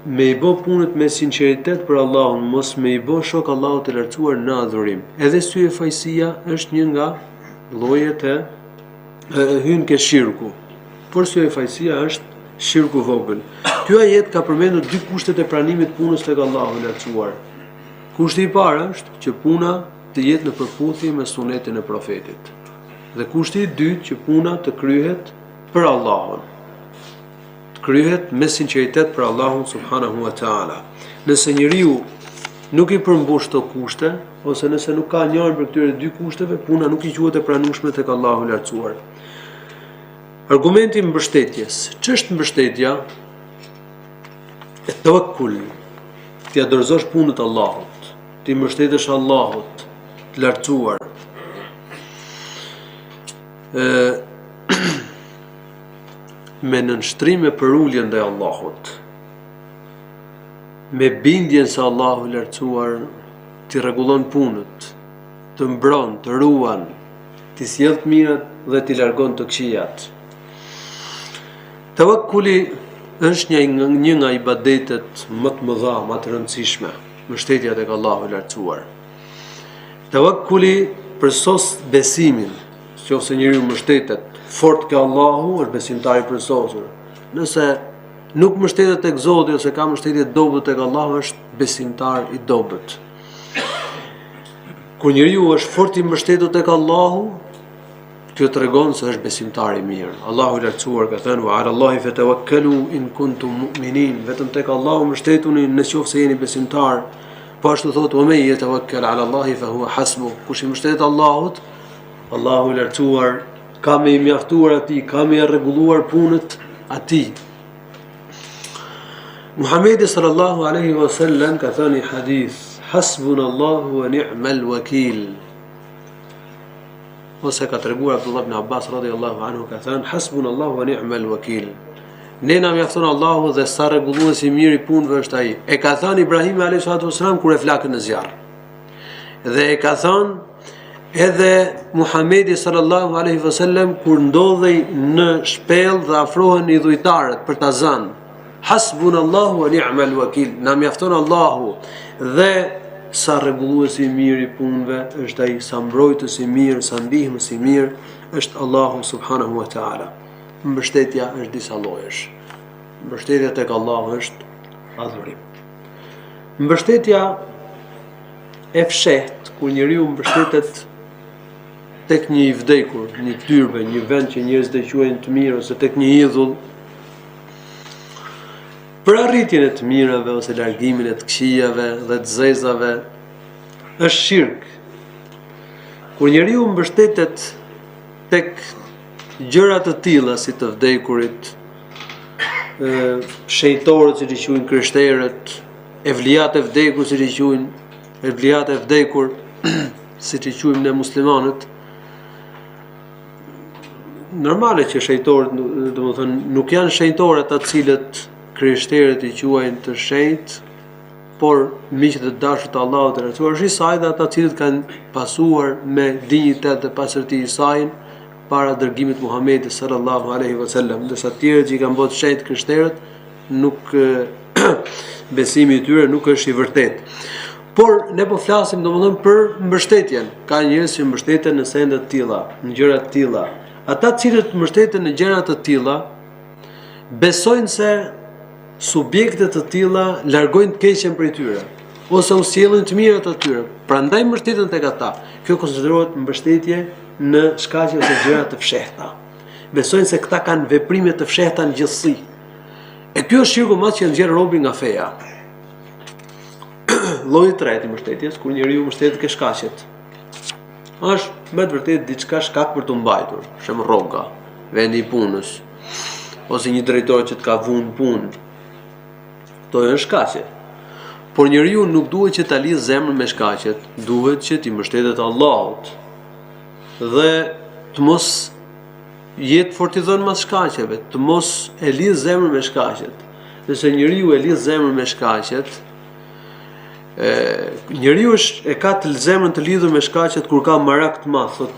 me i bë punët me sinqeritet për Allahun, mos me i bë shok Allahut të lartësuar në adhurim. Edhe syefajësia është një nga llojet e hyn ke shirku. Por syefajësia është shirku vogël. Ky ajet ka përmendur dy kushtet e pranimit punës tek Allahu i lartësuar. Kushti i parë është që puna të jetë në përputhje me sunetin e profetit. Dhe kushti i dytë që puna të kryhet për Allahun. Kryhet me sinqeritet për Allahun subhanahu wa taala. Nëse njeriu nuk i përmbush këto kushte, ose nëse nuk ka njërin për këtyre dy kushteve, puna nuk i quhet e pranueshme tek Allahu i lartësuar. Argumenti i mbështetjes. Ç'është mbështetja? Tawakkul. Ti dorëzosh punët Allahut. Ti mbështetesh Allahut të lartësuar. Me nënshtrime për uljen ndaj Allahut, me bindjen se Allahu i lartësuar ti rregullon punët, të mbron, të ruan, ti sjell të mirat dhe ti largon të këqijat. Tawakkuli është një nga ibadetet më të mëdha, më të rëndësishme, mbështetja tek Allahu i lartësuar. Tawakkuli përsos besimin, nëse njeriu mbështetet fort ke Allahu, është besimtar i përsosur. Nëse nuk mbështetet tek Zoti ose ka mbështetje dobët tek Allahu, është besimtar i dobët. Kur njeriu është fort i mbështetur tek Allahu, kjo tregon se është besimtar i mirë. Allahu i lartësuar ka thënë: "Wa 'ala Allahi fatawakkalu in kuntum mu'minin." Vetëm tek Allahu mbështetuni nëse jeni besimtar. Po ashtu thotë: "Wa man yatawakkal 'ala Allahi fa huwa hasbuh." Kush i mbështetet Allahut, Allahu i lartësuar ka me i mjaftuar ati, ka me i rregulluar punët ati. Muhamedi sallallahu alaihi wasallam ka thënë hadith: "Hasbunallahu wa ni'mal wakil." Ose ka treguar Abdullah ibn Abbas radhiyallahu anhu ka thënë: "Hasbunallahu wa ni'mal wakil." Ne na mjafton Allahu dhe sa rregullues i mirë i punëve është ai. E ka thënë Ibrahim alayhi salatu wasalam kur e flakën në zjarr. Dhe e ka thënë edhe Muhamedi sallallahu alaihi wasallam kur ndodhej në shpellë dhe afrohen i dhujtarët për ta zënë. Hasbunallahu wa ni'mal wakil. Na mjafton Allahu dhe sa rregulluesi i mirë i punëve është ai, sa mbrojtës i mirë, sa ndihmës i mirë është Allahu subhanahu wa taala. Mbështetja është disa llojesh. Mbështetja tek Allahu është adhurim. Mbështetja e fshehtë, kur njeriu mbështetet tek një i vdekur, një tyrbe, një vend që njerëzit e quajnë të mirë, ose tek një idhull, për arritjen e të mirave ose largimin e të këqijave dhe të zezave është shirk. Kur njeriu mbështetet tek gjëra të tilla si të vdekurit, shejtorët si i quajnë krishterët, evliat e vdekur si i quajnë, evliat e vdekur si i quajmë ne muslimanët. Normale që shejtorët, domethënë, nuk janë shejtorët ata të cilët krishterët i quajnë të shenjtë, por miqët e dashur të Allahut të lartësuar, është Isa dhe ata të cilët kanë pasuar me dinjitet dhe pastërti Isain para dërgimit Muhamedit sallallahu alaihi wasallam, ndërsa të tjerët që i kanë bërë shenjtë krishterët, nuk besimi i tyre nuk është i vërtetë. Por ne po flasim domethënë për mbështetjen. Ka njerëz që mbështeten në sende të tilla, në gjëra të tilla. Ata të cilët mbështeten në gjëra të tilla besojnë se subjekte të tilla largojnë të keqen prej tyre ose u sjellin të mirat atyre. Prandaj mbështeten tek ata. Kjo konsiderohet mbështetje në shkaqe ose gjëra të fshehta. Besojnë se këta kanë veprime të fshehta në gjithësi. E kjo është shirku më që nxjerr robin nga feja. Lloji i tretë i mbështetjes, kur njeriu mbështetet ke shkaqet, është me të vërtetë diçka shkak për të mbajtur, shem rroga, vendi i punës, ose një drejtor që të ka vënë punë. Këto janë shkaqe. Por njeriu nuk duhet që ta lidh zemrën me shkaqet, duhet që t'i mbështetet Allahut dhe të mos jetë fortizon mas shkaqeve, të mos e lidh zemrën me shkaqet. Nëse njeriu e lidh zemrën me shkaqet, njeriu e ka të zemrën të lidhur me shkaqet kur ka marak të madh, thot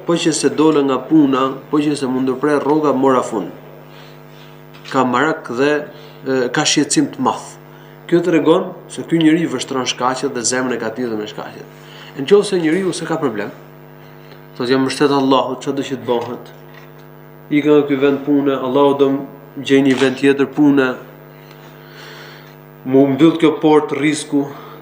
po që se dola nga puna, po që se më ndërprer rroga, mora fund. Ka marak dhe ka shqetësim të madh. Kjo tregon se ky njeriu vështron shkaqet dhe zemrën e ka të lidhur me shkaqet. Nëse njeriu se ka problem, thot jam mbështet Allahut, çdo që të bëhet. Ika nga ky vend pune, Allahu do më gjej një vend tjetër pune. Mu mbyll kjo portë rrisku,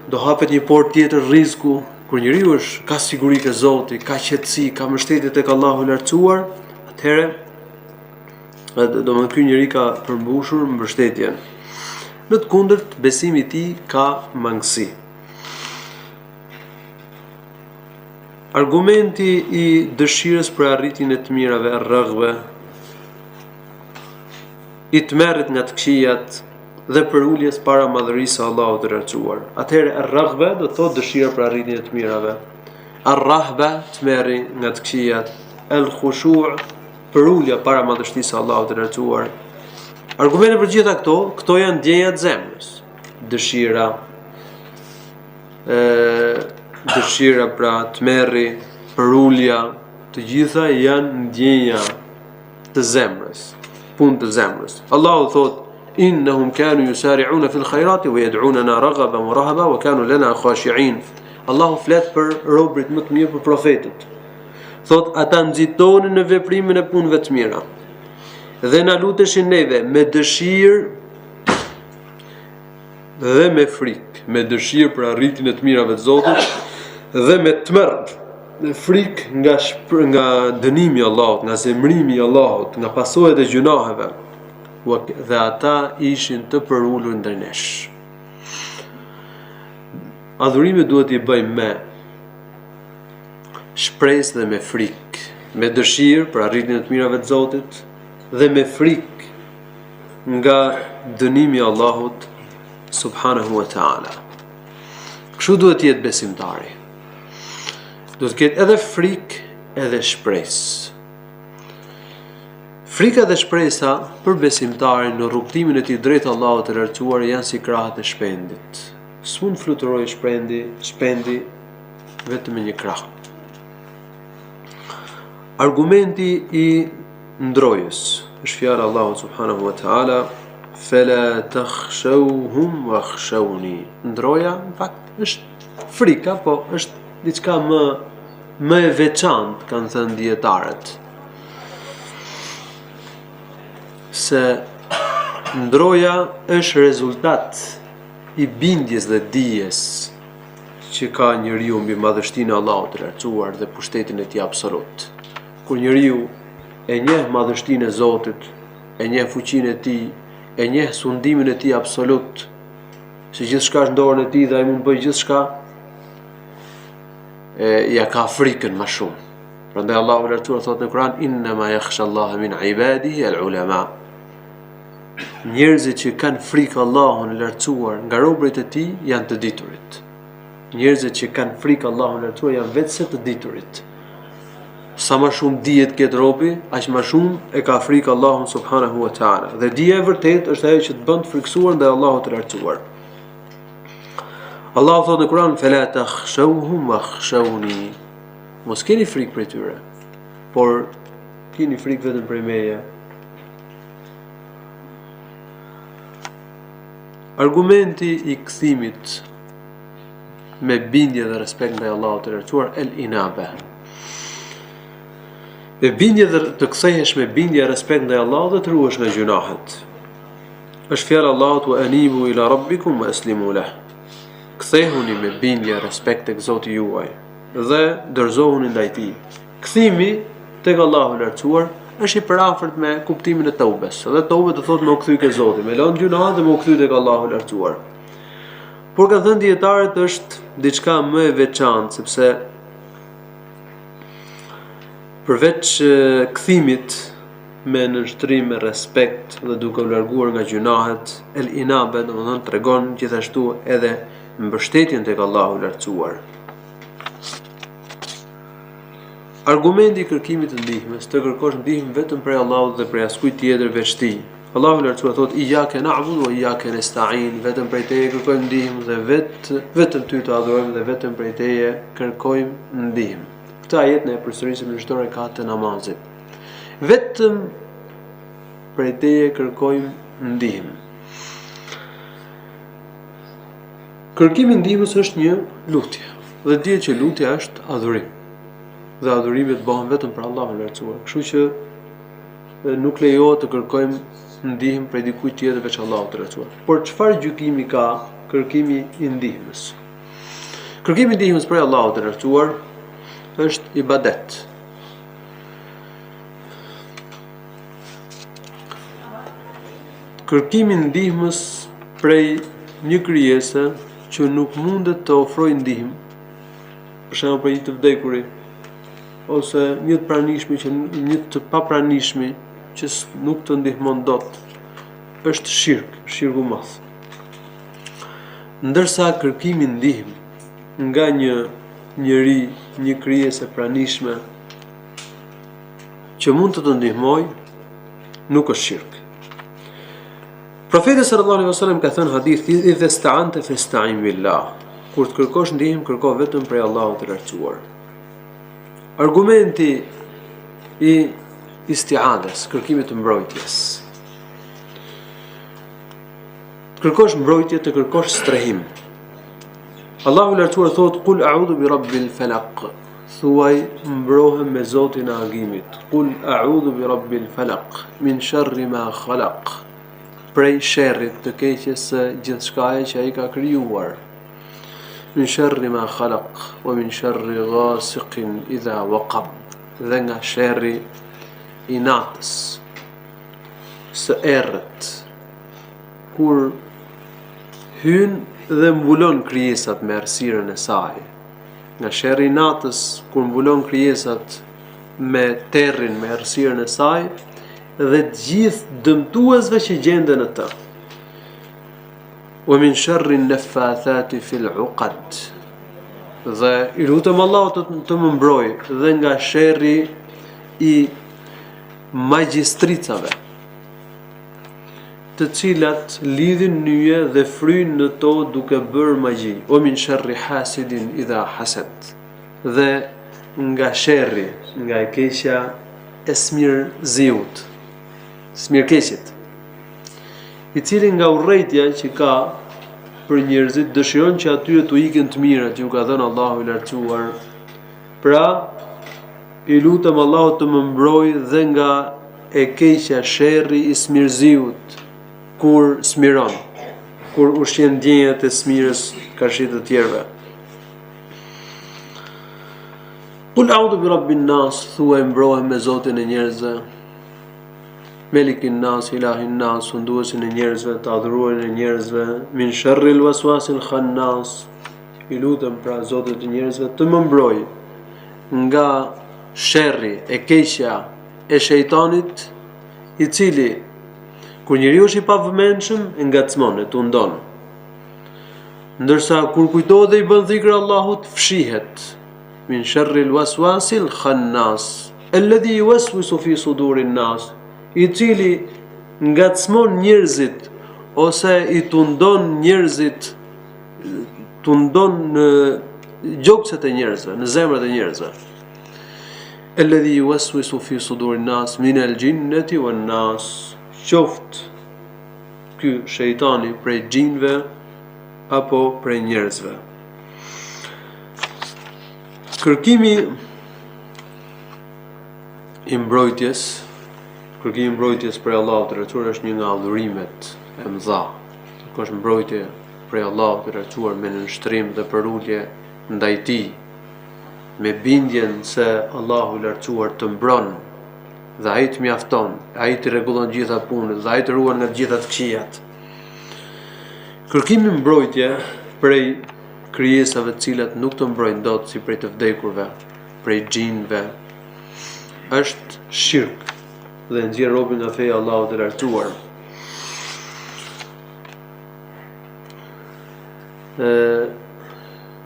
do hapet një portë tjetër rrisku. Kur njeriu ka siguri ke Zoti, ka qetësi, ka mbështetje tek Allahu i lartësuar, atëherë domethënë ky njeri ka përmbushur mbështetjen. Në të kundërt, besimi i tij ka mangësi. Argumenti i dëshirës për arritjen e të mirave, rrëghve, i tmerrit nga të këqijat dhe për uljes para madhërisë së Allahut të lartësuar. Atëherë ar-raghba do të thotë dëshira për arritjen e të mirave. Ar-rahba tmerri nga të këqijat. El-khushu' për ulja para madhështisë së Allahut të lartësuar. Argumente për gjitha këto janë ndjenja të zemrës. Dëshira pra tmerri, për ulja, të gjitha janë ndjenja të zemrës, punë të zemrës. Allahu thotë إنهم كانوا يسارعون في الخيرات ويدعوننا رغبا ورهبا وكانوا لنا خاشعين. Allahu flet për robërit më të mirë, për profetët. Thot ata nxitonin në veprimin e punëve të mira dhe na luteshin neve me dëshirë dhe me frikë, me dëshirë për arritjen e të mirave të Zotit dhe me tmerr, me frikë nga dënimi i Allahut, nga zemrimi i Allahut, nga pasojat e gjunaheve. Dhe ata ishin të përulur ndër nesh. Adhurimet duhet i bëjmë me shpresë dhe me frikë, me dëshirë për arritjen e të mirave të Zotit dhe me frikë nga dënimi i Allahut subhanahu wa taala. Kështu duhet të jetë besimtari. Duhet të ketë edhe frikë edhe shpresë. Frika dhe shpresa për besimtarin në rrugtimin e tij drejt Allahut të lartësuar janë si krahët e shpendit. S'mund fluturojë shpendi vetëm me një krah. Argumenti i ndrojës është fjala Allahu subhanahu wa taala, fala takhshawhum wakhshawni. Ndroja në fakt është frika, po është diçka më e veçantë, kanë thënë dietarët. Se ndroja është rezultat i bindjes dhe dijes që ka njeriu mbi madhështinë e Allahut të lartësuar dhe pushtetin e tij absolut. Kur njeriu e njeh madhështinë e Zotit, e njeh fuqinë e tij, e njeh sundimin e tij absolut, se gjithçka është në dorën e tij dhe ai mund të bëjë gjithçka, ja ka frikën më shumë. Prandaj Allahu lartuar thotë në Kur'an inna ma yakhsha Allah min ibadihi al-ulama. Njerëzit që kanë frikë Allahun lartësuar nga robërit e tij janë të diturit. Njerëzit që kanë frikë Allahun lartësuar janë vetëse të diturit. Sa më shumë dihet këtë robi, aq më shumë e ka frikë Allahun subhanahu wa taala. Dhe dija e vërtet është ajo që të bën të frikësuar ndaj Allahut të lartësuar. Allahu thotë në Kur'an fala takhshawhum wakhshawni. Mos keni frikë për tyre, por keni frikë vetëm për meje. Argumenti i kthimit me bindje dhe respekt ndaj Allahut të lartësuar el-inabe. Me bindje dhe të kthehesh me bindje e respekt ndaj Allahut dhe të ruhesh nga gjunahet. Është fjala Allahut wa anibu ila rabbikum wa aslimu lah. Kthehuni me bindje e respekt tek Zoti juaj dhe dorëzohuni ndaj tij. Kthimi tek Allahu i lartësuar është i përafërt me kuptimin e tëubes. Dhe tëube do thotë me u kthy ke Zoti, me lënë gjunahet dhe me u kthy tek Allahu i lartësuar. Por ka thënë dietarët është diçka më e veçantë, sepse përveç kthimit me nënshtrim, me respekt dhe duke u larguar nga gjunahet, el inabe domethënë tregon gjithashtu edhe mbështetjen tek Allahu i lartësuar. Argumenti i kërkimit të ndihmës, të kërkosh ndihmë vetëm prej Allahut dhe prej askujt tjetër veç tij. Allahu i lartësuar thotë iyyaka na'budu wa iyyaka nasta'in, vetëm prej teje kërkojmë ndihmë dhe vetëm ty të adhurojmë dhe vetëm prej teje kërkojmë ndihmë. Këtë ajet ne përsërisim në shtorë katë të namazit. Vetëm prej teje kërkojmë ndihmë. Kërkimi i ndihmës është një lutje. Dhe dihet që lutja është adhurim. Dhe adhurimet bëhen vetëm për Allahun e lartësuar. Kështu që nuk lejohet të kërkojmë ndihmë prej dikujt tjetër veç Allahut të lartësuar. Por çfarë gjykimi ka kërkimi i ndihmës? Kërkimi i ndihmës prej Allahut të lartësuar është ibadet. Kërkimi i ndihmës prej një krijese që nuk mundet të ofrojë ndihmë, për shembull për një të vdekuri, ose një të pranishmi që një të papranishmi që nuk të ndihmon dot, është shirku i madh. Ndërsa kërkimi ndihmë nga një njeri, një krijesë e pranishme që mund të ndihmojë, nuk është shirk. Profeti sallallahu alaihi wasallam ka thënë hadith idha sta'anta fasta'in billah. Kur të kërkosh ndihmë, kërko vetëm prej Allahut të lartësuar. Argumenti i isti'adës, kërkimit të mbrojtjes. Të kërkosh mbrojtje, të kërkosh strehim. Allahu i lartësuar thotë qul a'udhu bi rabbil falaq. Thuaj mbrohem me Zotin e agimit. Qul a'udhu bi rabbil falaq min sharri ma khalaq. Prej sherrit të keqes së gjithçkaje që ai ka krijuar. Min sharri ma khalaq wa min sharri ghasiqin idha waqab. Dhe nga sherri i natës së errët kur hyn dhe mbulon krijesat me errësirën e saj. Nga sherri i natës kur mbulon krijesat me terrin, me errësirën e saj dhe të gjithë dëmtuesve që gjenden në të. Wa min sharri an-naffathati fil 'uqad. Dhe i lutem Allahut të më mbrojë dhe nga sherri i magjistricave, të cilat lidhin nyje dhe fryjnë në to duke bërë magji. Wa min sharri hasidin idha hasad. Dhe nga sherri, nga e keqja e smirëziut, smirëkeqit, i cili nga urrejtja që ka për njerëzit dëshiron që atyre t'u ikin të mirat që ju ka dhënë Allahu i lartësuar. Pra, i lutem Allahut të më mbrojë dhe nga e keqja, sherri i smirëziut, kur smiron, kur ushqen ndjenjat e smirës karshit të tjerëve. Qul a'udhu bi rabbin nas, thuaj mbrohem me Zotin e njerëzve. Melikin nas, ilahin nas, sunduesin e njerëzve, të adhuruarin e njerëzve, min sharril waswasil khannas. I lutem pra Zotit e njerëzve të më mbroj nga sherri e keqja e shejtanit, i cili kur njeriu është i pavëmendshëm e ngacmon, e tundon. Ndërsa kur kujtohet dhe i bën dhikr Allahut, fshihet. Min sharril waswasil khannas, alladhi yuwaswisu fi sudurin nas, i cili ngacmon njerëzit ose i tundon njerëzit, tundon në gjokset e njerëzve, në zemrat e njerëzve. Alladhi yuwaswisu fi sudurin nas min al-jinnati wan nas. Qoft ky shejtani prej xhinëve apo prej njerëzve. Kërkimi i mbrojtjes prej Allahut të lartësuar është një nga adhurimet e mëdha. Kërkosh mbrojtje prej Allahut të lartësuar me nënshtrim dhe përulje ndaj tij, me bindjen se Allahu i lartësuar të mbron dhe ai të mjafton, ai të rregullon gjitha punët, dhe ai të ruan nga të gjitha të këqijat. Kërkimi mbrojtje prej krijesave të cilat nuk të mbrojnë dot, si prej të vdekurve, prej xhinëve, është shirk dhe nxjerr robën nga feja e Allahut të lartësuar.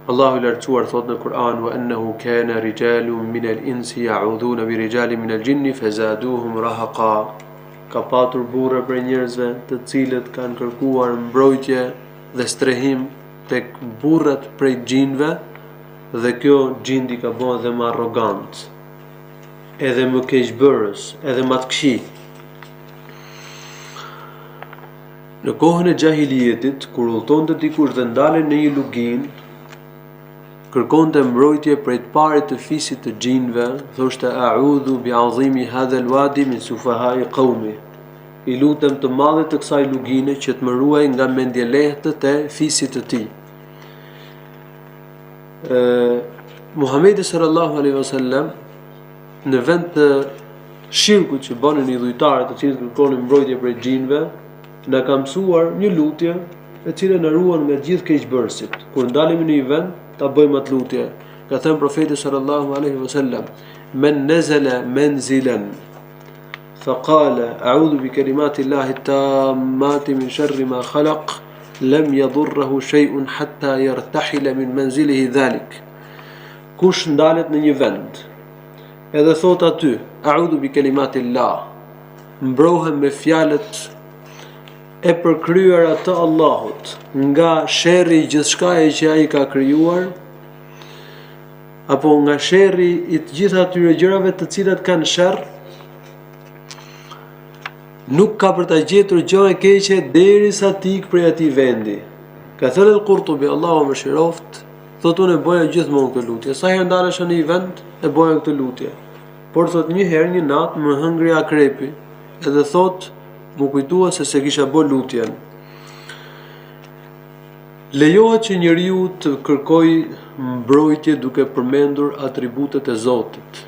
Allahu i lartësuar thot në Kur'an: "Wa annahu kana rijalun min al-insi ya'udhuna bi rijalin min al-jinni fazaduhum rahaqa." Ka patur burra për njerëzve të cilët kanë kërkuar mbrojtje dhe strehim tek burrat prej xhinëve, dhe kjo xhindi ka bën edhe më arrogant, edhe më keqbërës, edhe më të këqij. Në kohën e xahilijetit, kur udhtonte dikush dhe ndalen në një lugin, kërkonte mbrojtje prej të parit të fisit të xhinëve, thoshte: "A'udhu bi'azimi hadha al-wadi min sufaha'i qaumi." I lutem të madhit të kësaj lugine që të më ruaj nga mendjelehtet e fisit të tij. Muhamedi sallallahu alaihi wasallam në vend të shirkut që bënin idhujtarët, të cilët kërkonin mbrojtje prej xhinëve, na ka mësuar një lutje e cila na ruan nga gjithë keqbërësit. Kur ndalemi në një vend, ta bëjmë atë lutje. Ka thënë profeti sallallahu alaihi wasallam: "Men nazala manzilan faqala a'udhu bi kalimati llahi tammati min sharri ma khalaq lam yadurruhu shay'un hatta yartahila min manzilihi dhalik." Kush ndalet në një vend edhe thot aty: "A'udhu bi kalimati llah", mbrohem me fjalët e përkryera të Allahut nga sherri i gjithçkaje që ai ka krijuar, apo nga sherri i të gjitha atyre gjërave të cilat kanë sherr, nuk ka për ta gjetur gjë e keqe derisa të ikë prej atij vendi. Ka thënë al-Qurtubi, Allahu më shiroft, thotë: "Unë bëja gjithmonë këtë lutje. Sa herë ndalesha në një vend, e bëja këtë lutje. Por thot një herë një natë më hëngri akrepi, edhe thot më kujtua se kisha bë lutjen." Lejohet që njeriu të kërkoj mbrojtje duke përmendur atributet e Zotit.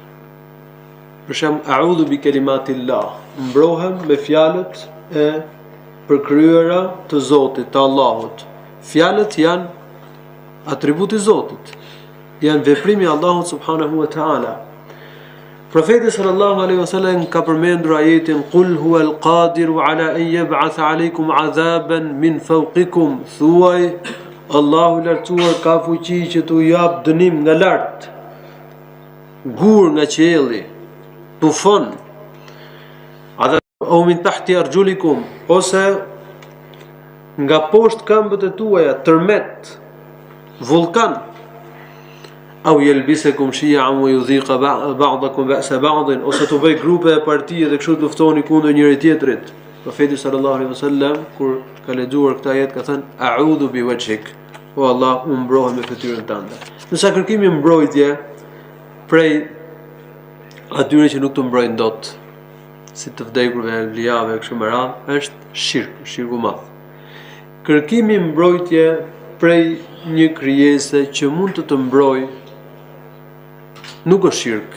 Për shembull, a'udhu bi kalimatillah, mbrohem me fjalët e përkryera të Zotit, të Allahut. Fjalët janë atributi i Zotit, janë veprimi i Allahut subhanahu wa ta'ala. Profeti sallallahu alaihi wasallam ka përmendur ajetin: "Qul huwa al-qadiru ala an yab'atha alaykum 'adhaban min fawqikum." Thuaj, Allahu i lartësuar ka fuqi që t'u jap dënim nga lart, gur nga qielli, tufon, o min tahti arjulikum, ose nga poshtë këmbët e tuaja, tërmet, vulkan. Au yelbisekum shi'an wa yudhiqa ba'dakum ba'sa ba'din, ose të bëj grupe e partije dhe kështu të luftoni kundër njëri tjetrit. Profeti sallallahu alaihi wasallam kur ka lexuar këtë ajet ka thënë: "A'udhu bi wajhik", o Allah, unë mbrohem me fytyrën tënde. Nësa kërkimi mbrojtje prej atyre që nuk të mbrojnë dot, si të vdekurve, vlijave, kështu me radhë, është shirku i madh. Kërkimi mbrojtje prej një krijese që mund të mbrojë nuk është shirk.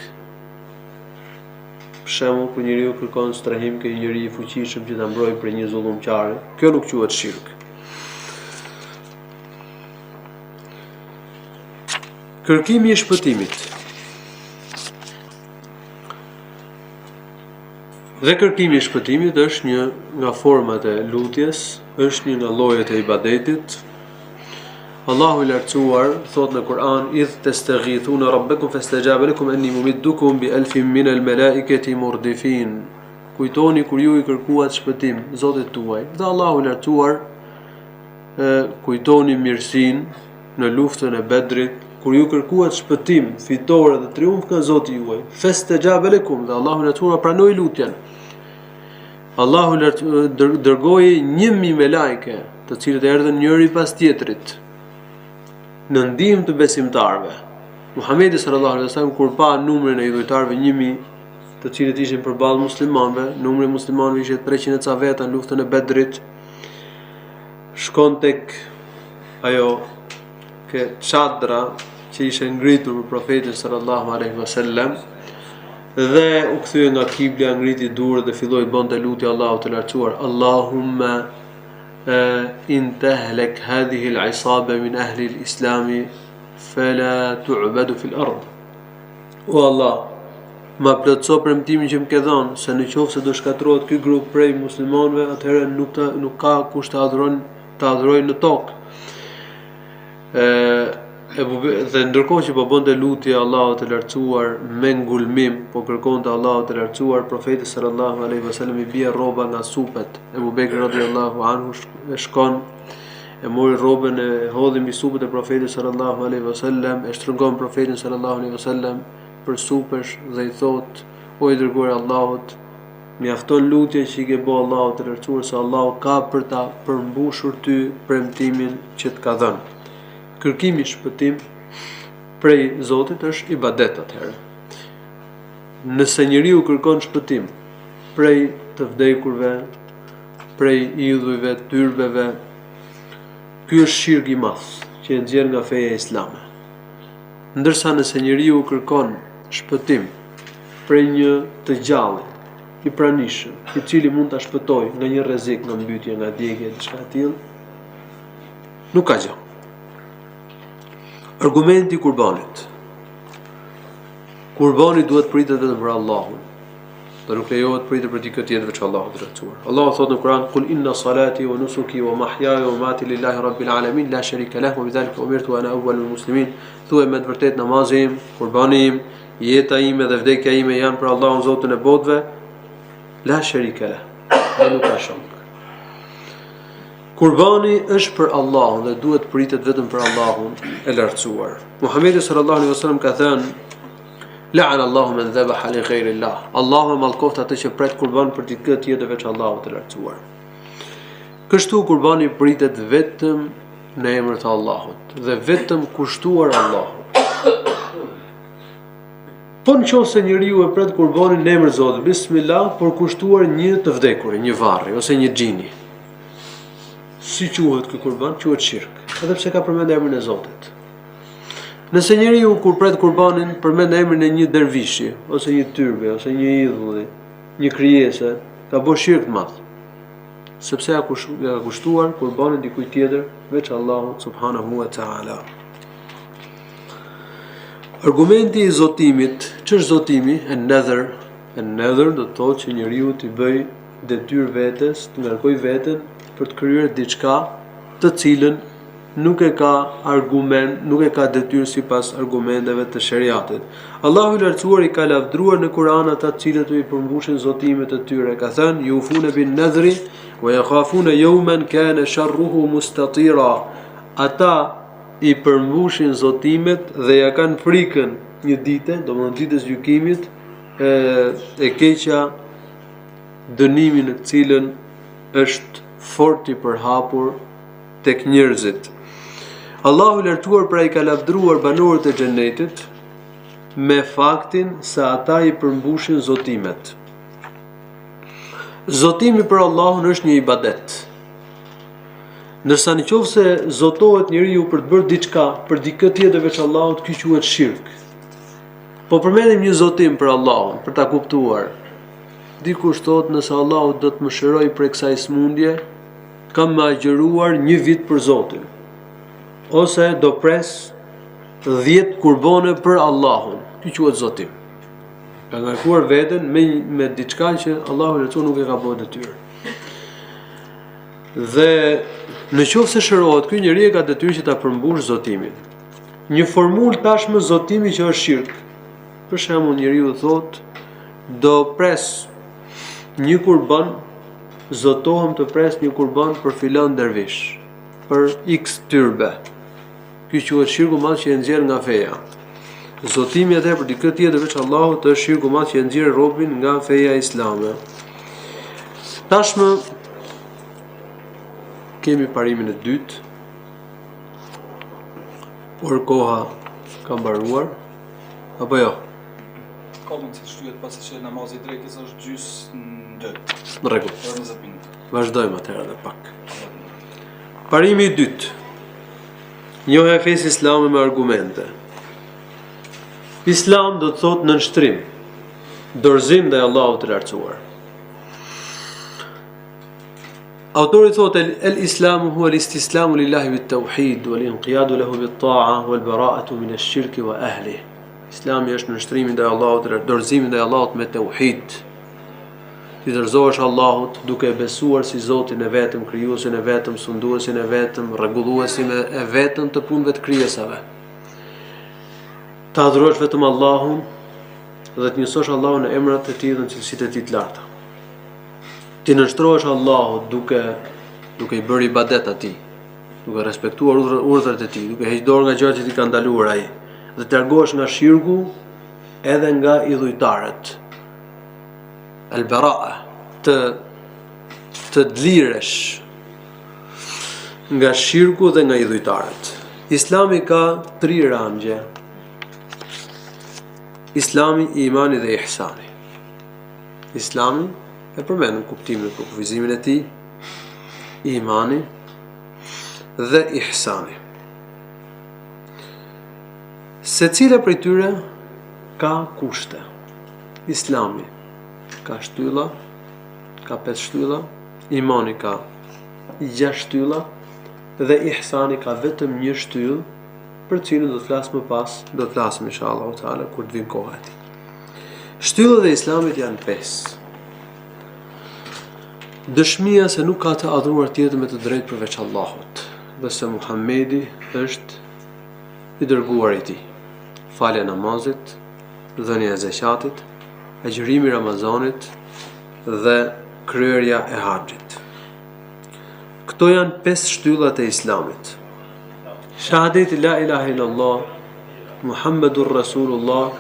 Për shembull, kur njeriu kërkon strehim ke një njeri i fuqishëm që ta mbrojë prej një zullumçari, kjo nuk quhet shirk. Kërkimi i shpëtimit. Dhe kërkimi i shpëtimit është një nga format e lutjes, është një nga llojet e ibadetit. Allahu i lartësuar thot në Kur'an: "Idh tastaghithuna rabbakum fastajaba lakum anni mumiddukum bi alfin min al-malaikati murdifin." Kujtoni kur ju i kërkuat shpëtim Zotit tuaj. Dhe Allahu i lartësuar kujtoni mirësinë në luftën e Bedrit, kur ju kërkuat shpëtim, fitore dhe triumf nga Zoti juaj. Fastajaba lakum, dhe Allahu i lartësuar pranoi lutjen. Allahu dërgoi 1000 melajke, të cilët erdhën njëri pas tjetrit në ndihmë të besimtarëve. Muhamedi sallallahu alaihi wasallam kur pa numrin e idhujtarëve 1000, të cilët ishin përballë muslimanëve, numri i muslimanëve ishte 300 ca veta në luftën e Bedrit, shkon tek ajo çadra që ishte ngritur për profetin sallallahu alaihi wasallam dhe u kthye nga kibla, ngriti durrët dhe filloi bënte lutje Allahut të lartësuar: Allahumma in tahlak hadhihi al-isaba min ahli al-islam fala tu'badu fi al-ard. O Allah, ma plotso premtimin që më ke dhënë se në qoftë se do shkatërrohet ky grup prej muslimanëve, atëherë nuk ka kush të adhurojë në tokë. Dhe ndërkohë që po bënte lutje Allahut të lartësuar me ngulmim, po kërkonte Allahut të lartësuar, profeti sallallahu alaihi wasallam i bie rroba nga supet. Ebu Bekri radhiyallahu anhu shkon e mori rrobën e hodhi mbi supet e profetit sallallahu alaihi wasallam, e shtrëngon profetin sallallahu alaihi wasallam për supesh dhe i thot: O i dërguar i Allahut, mjafton lutje që i ke bë Allahut të lartësuar, se Allahu ka për ta përmbushur ty premtimin që të ka dhënë. Kërkimi shpëtim prej Zotit është ibadet atëherë. Nëse njeriu kërkon shpëtim prej të vdekurve, prej idhujve, tyrbeve, ky është shirk i madh që e nxjerr nga feja islame. Ndërsa nëse njeriu kërkon shpëtim prej një të gjalli, i pranishëm, i cili mund ta shpëtojë nga një rrezik, nga mbytje, nga djegje, diçka e tillë, nuk ka gjë. Argumenti i kurbanit. Kurbani duhet pritet vetëm për Allahun, dhe nuk lejohet pritet për dikë tjetër veç Allahut të lartësuar. Allahu thot në Kur'an: "Qul inna salati wa nusuki wa mahyaya wa mamati lillahi rabbil alamin la sharika lahu wa bidhalika umirtu wa ana awwalul muslimin." Thuaj me të vërtetë namazi im, kurbani im, jeta ime dhe vdekja ime janë për Allahun Zotin e botëve, la sharika lahu. Dhe nuk ka shok. Kurbani është për Allahun dhe duhet pritet vetëm për Allahun e lartësuar. Muhamedi sallallahu alaihi wasallam ka thënë: "La'an Allahu man dhabaha li ghayri Allah." Allahu e mallkoft atë që pret kurban për dikë tjetër veç Allahut të lartësuar. Kështu kurbani pritet vetëm në emër të Allahut dhe vetëm kushtuar Allahut. Po nëse njeriu e pret kurbanin në emër të Zotit, bismillah, por kushtuar një të vdekurin, një varri ose një xhini, si quhet ky kurban? Quhet shirk, edhe pse ka përmendur emrin e Zotit. Nëse njeriu kur pret kurbanin përmend emrin e një dervishi ose një tyrbe ose një idhulli, një krijese, ka bërë shirk të madh, sepse ka kushtuar kurbanin dikujt tjetër veç Allahut subhanahu wa taala. Argumenti i zotimit, ç'është zotimi? An-nadhr do të thotë që njeriu t'i bëj detyrë vetes, të ngarkojë veten për të kryer diçka të cilën nuk e ka argument, nuk e ka detyrë sipas argumenteve të shariatit. Allahu i lartësuar i ka lavdruar në Kur'an ata të cilët i përmbushin zotimet e tyre. Ka thënë: "Yufuna bin nadhri wa yakhafuna yawman kana sharruhu mustatira." Ata i përmbushin zotimet dhe ja kanë frikën një dite, domethënë ditës gjykimit, e keqja, dënimin në cilën është fort i përhapur tek njerëzit. Allahu i lartësuar pra i ka lavdruar banorët e xhenetit me faktin se ata i përmbushin zotimet. Zotimi për Allahun është një ibadet. Ndërsa nëse zotohet njeriu për të bërë diçka për dikë tjetër veç Allahut, ky quhet shirk. Po përmendim një zotim për Allahun, për ta kuptuar. dikush thot nëse Allahu do të më shëroj për kësaj smundje, kam më agjëruar 1 vit për Zotin, ose do pres 10 kurbane për Allahun. Ky quhet zotim. Ka ngarkuar veten me diçka që Allahu lecu nuk e ka bërë detyrë. Dhe në qoftë se shërohet, ky njeri ka detyrë që ta përmbush zotimin. Një formulë tashmë zotimi që është shirk. Për shembull, njeriu thot, do pres 1 kurban, zotohem të pres 1 kurban për filan dervish, për X tyrbe. Ky quhet shirku madh që e nxjerr nga feja. Zotimi atë për dikë tjetër veç Allahut është shirku madh që e nxjerr robin nga feja islame. Tashmë kemi parimin e dytë. Por koha ka mbaruar apo jo? Ka mund të shtyhet pasi që namazi i drekës është gjys në 2. Në rregull. 20 minuta. Vazhdojmë atëherë edhe pak. Parimi i dytë. Njohja e fesë islame me argumente. Islam do të thotë nënshtrim, dorëzim ndaj Allahut të lartësuar. Autori thotë el-islamu huwa al-istislamu lillahi bit-tauhid wal-inqiyadu lahu bit-ta'a wal-bara'atu min ash-shirki wa ahlihi. Islami është nënshtrimi ndaj Allahut, dorëzimi ndaj Allahut me tauhid. Ti dorëzohesh Allahut duke besuar si Zotin e vetëm, krijuesin e vetëm, sunduesin e vetëm, rregulluesin e vetëm të punëve të krijesave. Ta adhurosh vetëm Allahun dhe të njësosh Allahun në emrat e tij dhe në cilësitë e tij të larta. Ti nënshtrohesh Allahut duke i bërë ibadet atij, duke respektuar urdhrat e tij, duke hequr dorë nga gjërat që ti ka ndaluar ai, dhe të largohesh nga shirku edhe nga idhujtarët. Al-bara'a, të dliresh nga shirku dhe nga idhujtarët. Islami ka 3 rangje. Islami, imani dhe ihsani. Islami e përmendëm kuptimin e kufizimin e tij, imani dhe ihsani. Secila prej tyre ka kushte. Islami ka shtylla, ka 5 shtylla, imani ka 6 shtylla dhe ihsani ka vetëm 1 shtyllë, për cilën do të flas më pas, do të flasim inshallah taala kur të vinë koha e tij. Shtyllat e Islamit janë 5. Dëshmia se nuk ka të adhuruar tjetër me të drejtë përveç Allahut, dhe se Muhamedi është i dërguari i tij. Falja e namazit, dhënia e zakatit, agjërimi i Ramazanit dhe kryerja e haxhit. Këto janë 5 shtyllat e Islamit. Shahadeti la ilaha illallah Muhammedur Rasulullah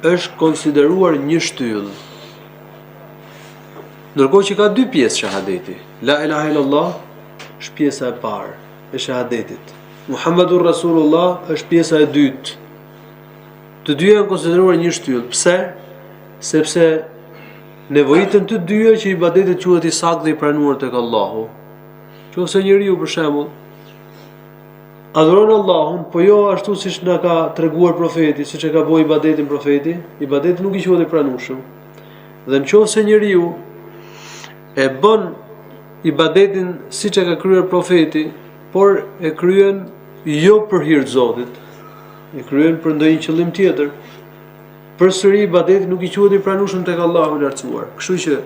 është konsideruar 1 shtyllë. Ndërkohë që ka 2 pjesë shahadeti. La ilaha illallah është pjesa e parë e shahadetit. Muhammedur Rasulullah është pjesa e dytë. Të dyja janë konsideruar 1 shtyllë. Pse? Sepse nevojitën të dyja që ibadetit quhet i saktë dhe i pranuar tek Allahu. Qofse njeriu për shembull adhuron Allahun, po jo ashtu siç na ka treguar profeti, siç e ka bëu ibadetin profeti, ibadeti nuk i quhet i pranueshëm. Dhe nëse njeriu e bën ibadetin siç e ka kryer profeti, por e kryen jo për hir të Zotit, e kryen për ndonjë qëllim tjetër, përsëri ibadeti nuk i quhet i pranueshëm tek Allahu i lartësuar. Kështu që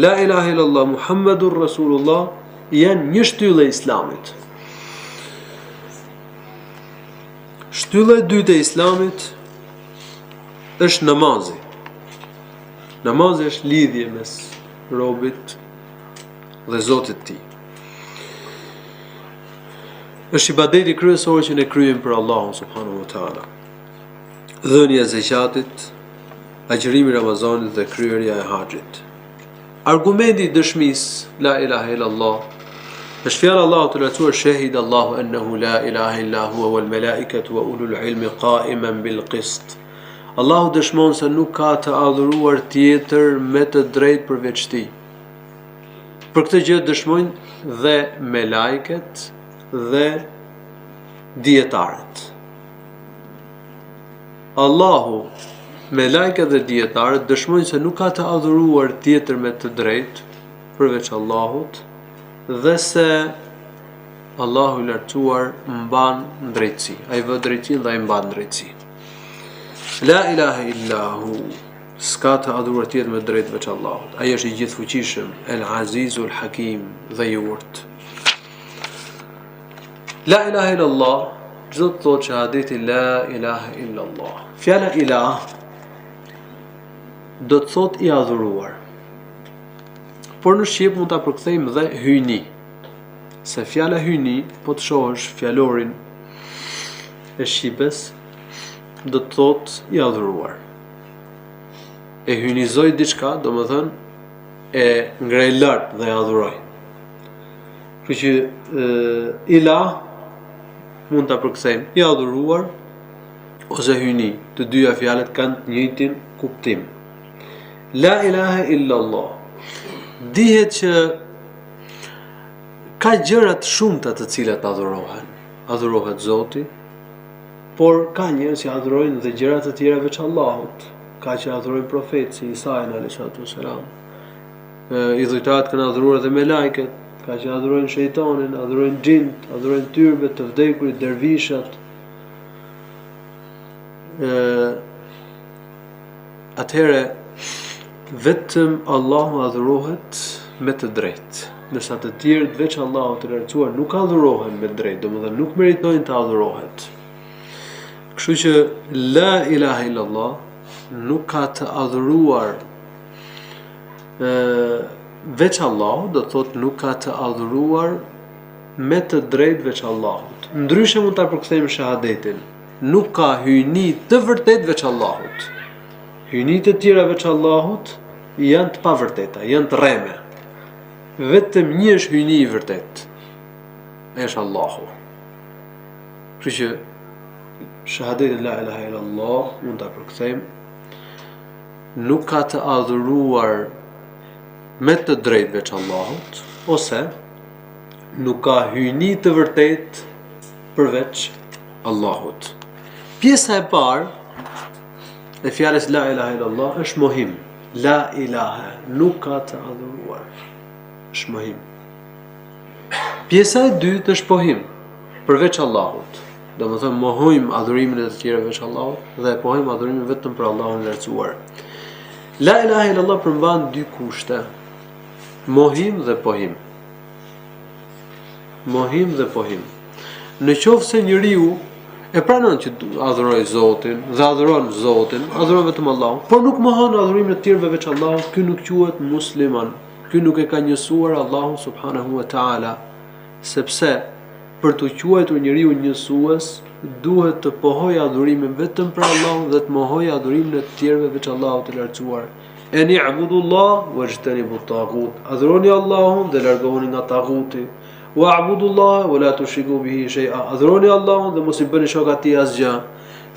la ilaha illallah Muhammedur Rasulullah janë 1 shtyllë e Islamit. Shtylla e dytë e Islamit është namazi. Namazi është lidhje mes robit dhe Zotit të tij. Është ibadeti kryesor që ne kryejmë për Allahun subhanahu wa taala. Dhënia e zakatit, agjërimi i Ramazanit dhe kryerja e haxhit. Argumenti i dëshmisë la ilaha illallah është fjala Allahut të lartësuar, shahid Allahu annahu la ilaha illa huwa wal malaikatu wa ulul ilmi qa'iman bil qist. Allahu dëshmon se nuk ka të adhuruar tjetër me të drejtë përveç tij. Për këtë gjë dëshmojnë dhe melajket dhe dietarët. Allahu me lajket dhe dietarët dëshmojnë se nuk ka të adhuruar tjetër me të drejtë përveç Allahut dhe se Allahu i lartësuar mban drejtësi. Ai vë drejtësinë dhe ai mban drejtësi. La ilaha illa hu. S'ka të adhuruar tjetër me drejtë veç Allahut. Ai është i gjithfuqishëm, El Azizul Hakim dhe i urtë. La ilaha illa Allah, çdo të thotë shahadeti la ilaha illa Allah. Fjala ilah do të thotë i adhuruar. Por në shqip mund ta përkthejmë dhe hyjni. Se fjala hyjni, po të shohësh fjalorin e shqipes, do të thotë i adhuruar. E hyjnizoj diçka, do më thënë, e ngrej lart dhe e adhuroj. Kështu që ilah mund ta përkthejmë i adhuruar ose hyjni. Të dyja fjalët kanë të njëjtin kuptim. La ilaha illa Allah. Dihet që ka gjëra të shumta të cilat adhurohen. Adhurohet Zoti, por ka njerëz që adhurojnë dhe gjëra të tjera veç Allahut. Ka që adhurojnë profetë si Isai'n a.s. Idhujtarët kanë adhuruar dhe me lajket, ka që adhurojnë shejtanin, adhurojnë xhint, adhurojnë tyrbet, të vdekurit, dervishat. Atëherë vetëm Allahu adhurohet me të drejtë, ndërsa të tjerët veç Allahut të lartësuar nuk adhurohen me drejtë, domethënë nuk meritojnë të adhurohet. Kështu që la ilaha illallah nuk ka të adhuruar veç Allahut, do thotë nuk ka të adhuruar me të drejtë veç Allahut. Ndryshe mund ta përkthejmë shahadetin. Nuk ka hyjni të vërtetë veç Allahut. Hyjnitë të tjera veç Allahut janë të pavërteta, janë të rreme. Vetëm një është hyjni i vërtet. Është Allahu. Kështu që shahadetin la ilaha illallah mund ta përkthejmë nuk ka të adhuruar me të drejtë veç Allahut, ose nuk ka hyjni të vërtet përveç Allahut. Pjesa e parë e fjalës la ilaha illallah është mohim. La ilaha, nuk ka të adhuruar. Është mohim. Pjesa e dytë është pohim përveç Allahut. Do më thëmë mohojmë adhurimin e të tjera veç Allahut dhe pohojmë adhurimin vetëm për Allahun e lartësuar. La ilaha illallah përmban dy kushte. Mohim dhe pohim. Mohim dhe pohim. Në qoftë se njeriu e pranon që adhuroj Zotin dhe adhuron Zotin, adhuron vetëm Allahun, por nuk mohon adhurimin e të tjerëve veç Allahut, ky nuk quhet musliman. Ky nuk e ka njësuar Allahun subhanahu wa taala, sepse për të quajtur njeriu njësues duhet të pohojë adhurimin vetëm për Allahun dhe të mohojë adhurimin e të tjerëve veç Allahut të lartësuar. Eni abudullah wajtanibu at-taghut. Adhuroni Allahun dhe largohuni nga taguti. Wa abudullah wa la tushriku bihi shay'a. Adhuroni Allahun dhe mos i bëni shok atij asgjë.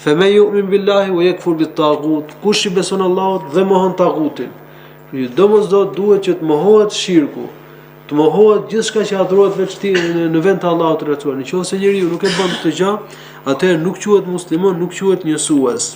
Fa man yu'min billahi wa yakfur bit-taghut. Kush i beson Allahut dhe mohon tagutin. Domosdoshmë duhet që të mohohet shirku, të mohohet gjithçka që adhurohet veç tij në vend të Allahut të lartësuar. Nëse njeriu nuk e bën këtë gjë, atëherë nuk quhet musliman, nuk quhet njësues.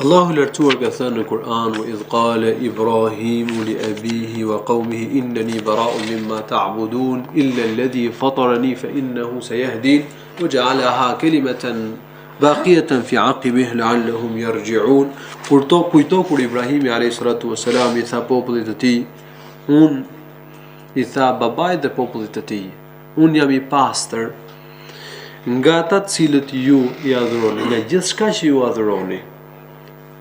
Allahu lartësuar ka thënë në Kur'an: "Wa idh qala Ibrahimu li abihi wa qawmihi innani bara'un mimma ta'budun illa alladhi fatarani fa innahu sayahdin wa ja'alaha kalimatan baqiyatan fi 'aqibihi la'allahum yarji'un." Kujto kur Ibrahimi alayhis salatu wassalam i tha popullit të tij, i tha babait dhe popullit të tij, unë jam i pastër nga ata të cilët ju i adhuroni, nga gjithçka që ju adhuroni.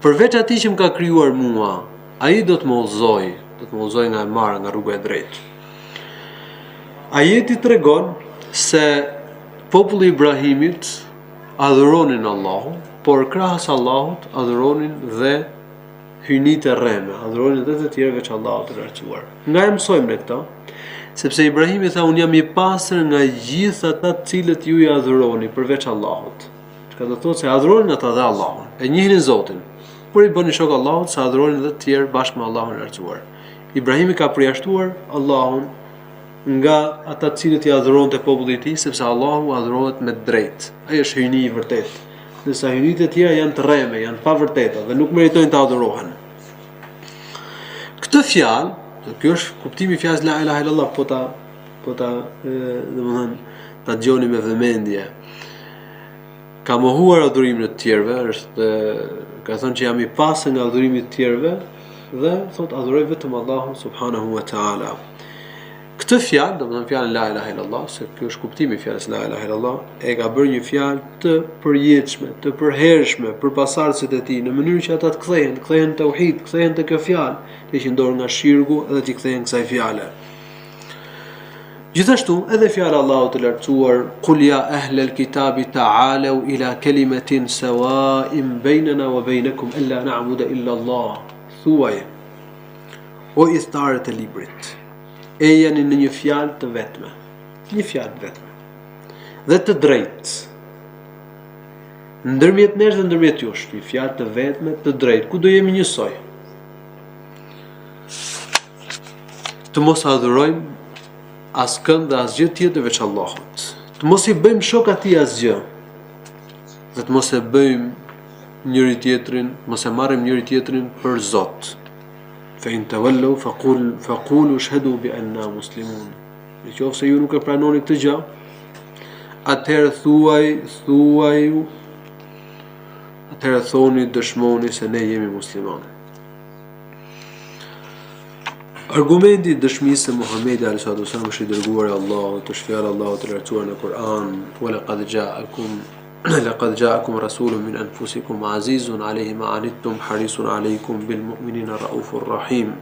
Përveç atij që më ka krijuar mua, ai do të më udhëzoj nga e marrë, nga rruga e drejtë. Ajeti tregon se populli i Ibrahimit adhuronin Allahun, por krahas Allahut adhuronin dhe hyjnitë e rreme, adhuronin edhe të tjerë veç Allahut të lartësuar. Nga e mësojmë ne këtë, sepse Ibrahimi tha unë jam i pastër nga gjithë ata të cilët ju i adhuroni përveç Allahut. Çka do të thotë se adhuronin ata dhe Allahun, e njihnin Zotin, por i bënin shok Allahut se adhuronin edhe të tjerë bashkë me Allahun e lartësuar. Ibrahimi ka përjashtuar Allahun nga ata të cilët i adhuronte popullit i tij, sepse Allahu adhurohet me drejt. Ai është hyjni i vërtet. Ndërsa hyjnitë e tjera janë të rreme, janë pa vërteta dhe nuk meritojnë të adhurohen. Këtë fjalë, ky është kuptimi i fjalës la ilaha illallah, domethënë ta dëgjoni me vëmendje. Ka mohuar adhurimin e të tjerëve, është ka thënë që jam i pasur nga adhurimi i të tjerëve dhe thot adhuroj vetëm Allahun subhanahu wa taala. Këtë fjalë, domethënë fjalën la ilaha illallah, se ky është kuptimi i fjalës la ilaha illallah, e ka bërë një fjalë të përjetshme, të përhershme për pasardhësit e tij, në mënyrë që ata të kthehen tauhid, kthehen te kjo fjalë, të që ndorë nga shirku edhe të kthehen kësaj fjale. Gjithashtu, edhe fjala Allahut të lartësuar, "Qul ya ahlal kitabi ta'alu ila kalimatin sawa'in baynana wa baynakum alla na'budu illa Allah." Thuaj, o idhtarët e librit, e janë në një fjalë të vetme, një fjalë vetme dhe të drejtë, ndërmjet nesh dhe ndërmjet jush, një fjalë të vetme, të drejtë, ku do jemi njësoj. Të mos adhurojmë askënd dhe asgjë tjetër veç Allahut. Të mos i bëjmë shok atij asgjë. Dhe të mos e bëjmë njëri tjetrin, mos e marrim njëri tjetrin për Zot. Fa in tawallu faqulu ashhadu bi anna muslimun. Nëse ju nuk e pranoni këtë gjë, atëherë atëherë thoni, dëshmoni se ne jemi muslimanë. Argumenti i dëshmisë se Muhamedi alayhi salatu wasallam është i dërguar i Allahut, është fjala e Allahut e lartësuar në Kur'an, "Wa laqad ja'akum rasulun min anfusikum azizun 'alayhi ma 'anittum harisun 'alaykum bil mu'minina raufur rahim."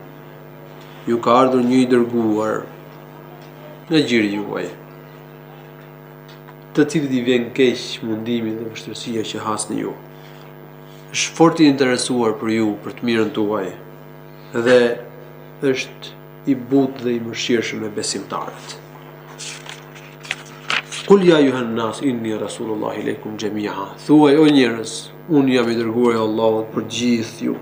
Ju ka ardhur një i dërguar në gjiri juaj, të cilit i vjen keq mundimi dhe vështirësia që hasni ju. Është fort i interesuar për ju, për të mirën tuaj, dhe është i butë dhe i mëshirshëm me besimtarët. Qul ya ayuhan nas inni rasulullah ilaykum jami'a. Thuaj o njerëz, unë jam i dërguar i Allahut për gjithë ju.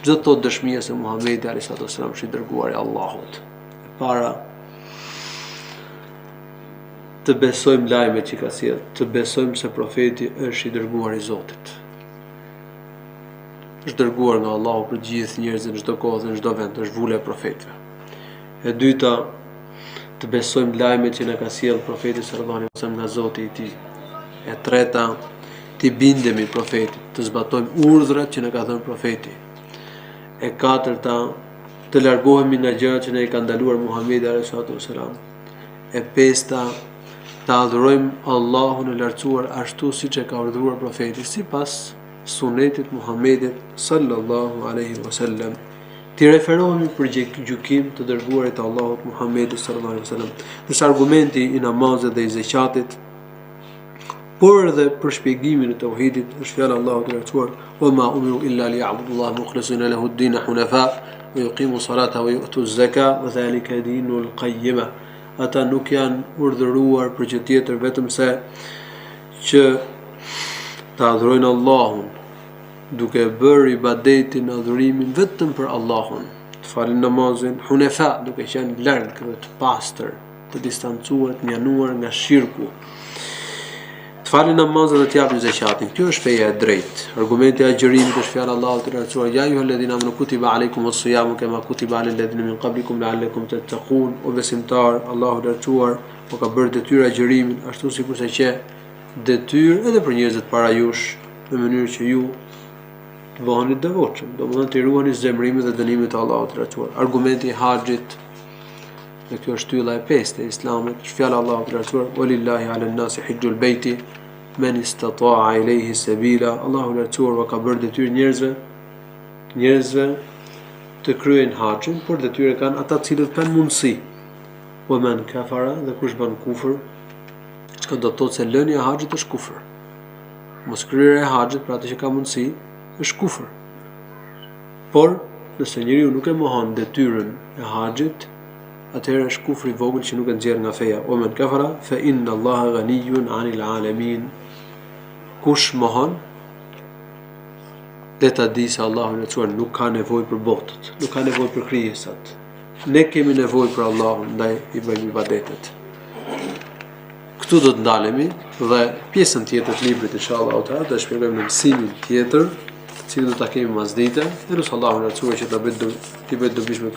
Çdo të thotë dëshmia se Muhamedi alayhi salatu wasallam është i dërguar i Allahut. Para të besojmë lajmet që ka sjell, të besojmë se profeti është i dërguar i Zotit. Është dërguar nga Allahu për gjithë njerëzit në çdo kohë dhe në çdo vend, është vula e profetëve. E dyta, të besojmë lajmet që na ka sjell profeti sallallahu alaihi wasallam nga Zoti i tij. E treta, të bindemi profetit, të zbatojmë urdhrat që na ka dhënë profeti. E katërta, të largohemi nga gjërat që na i ka ndaluar Muhamedi alayhi salatu wasalam. E pesta, të adhurojmë Allahun e lartësuar ashtu siç e ka urdhëruar profeti, sipas sunetit Muhammedit sallallahu alaihi wasallam. Ti referohemi për gjykim të dërguarit të Allahut Muhammedit sallallahu alaihi wasallam. Disa argumenti i namazit dhe i zeqatit, por edhe për shpjegimin e tauhidit, është fjala Allahut e lartësuar: "Wa ma umiru illa liya'budullaha mukhlisina lahu ad-din hunafa wa yuqimu salata wa yu'tu az-zakata wa dhalika dinul qayyima." Ata nuk janë urdhëruar për gjë tjetër vetëm se që të adhurojnë Allahun, duke bërë ibadetin, adhurimin vetëm për Allahun, të falin namazin, hunefa, duke qenë larg dhe të pastër, të distancuar, të njanuar nga shirku, të falin namazin dhe të japin zakatin. Kjo është feja e drejtë. Argumenti i agjërimit është fjala Allahut e lartësuar: "Ya ayyuhalladhina amanu kutiba alaykumus-siyamu kama kutiba 'alal ladhina min qablikum la'allakum tattaqun." O besimtar, Allahu i lartësuar po ka bërë detyrë agjërimin ashtu sikurse që detyrë edhe për njerëzit para jush, në mënyrë që ju të bëheni devotshëm, domethënë të ruani zemrimin dhe dënimin e Allahut të lartësuar. Argumenti i haxhit, dhe kjo është tylla e pestë e Islamit, është fjala Allahut të lartësuar: "Walillahi 'alan nasi hijjul bayti man istata'a ilayhi sabila." Allahu i lartësuar ka bërë detyrë njerëzve të kryejnë haxhin, por detyrë kanë ata të cilët kanë mundësi. Wa man kafara, dhe kush bën kufër, çka do të thotë se lënia e haxhit është kufër. Mos kryerja e haxhit për atë që ka mundësi është kufër. Por nëse njeriu nuk e mohon detyrën e haxhit, atëherë është kufër i vogël që nuk e nxjerr nga feja. O men kafara fa inna Allaha ghaniyun 'anil 'alamin. Kush mohon, le ta di se Allahu i lartësuar nuk ka nevojë për botët, nuk ka nevojë për krijesat. ne kemi nevojë për Allahun, ndaj I bëjmë ibadetet. Këtu do të ndalemi dhe pjesën tjetër të librit inshallah do të shpjegojmë në mësimin tjetër, të cilin do ta kemi masdite. Dhe lutem Allahun që ta bëjë dobishme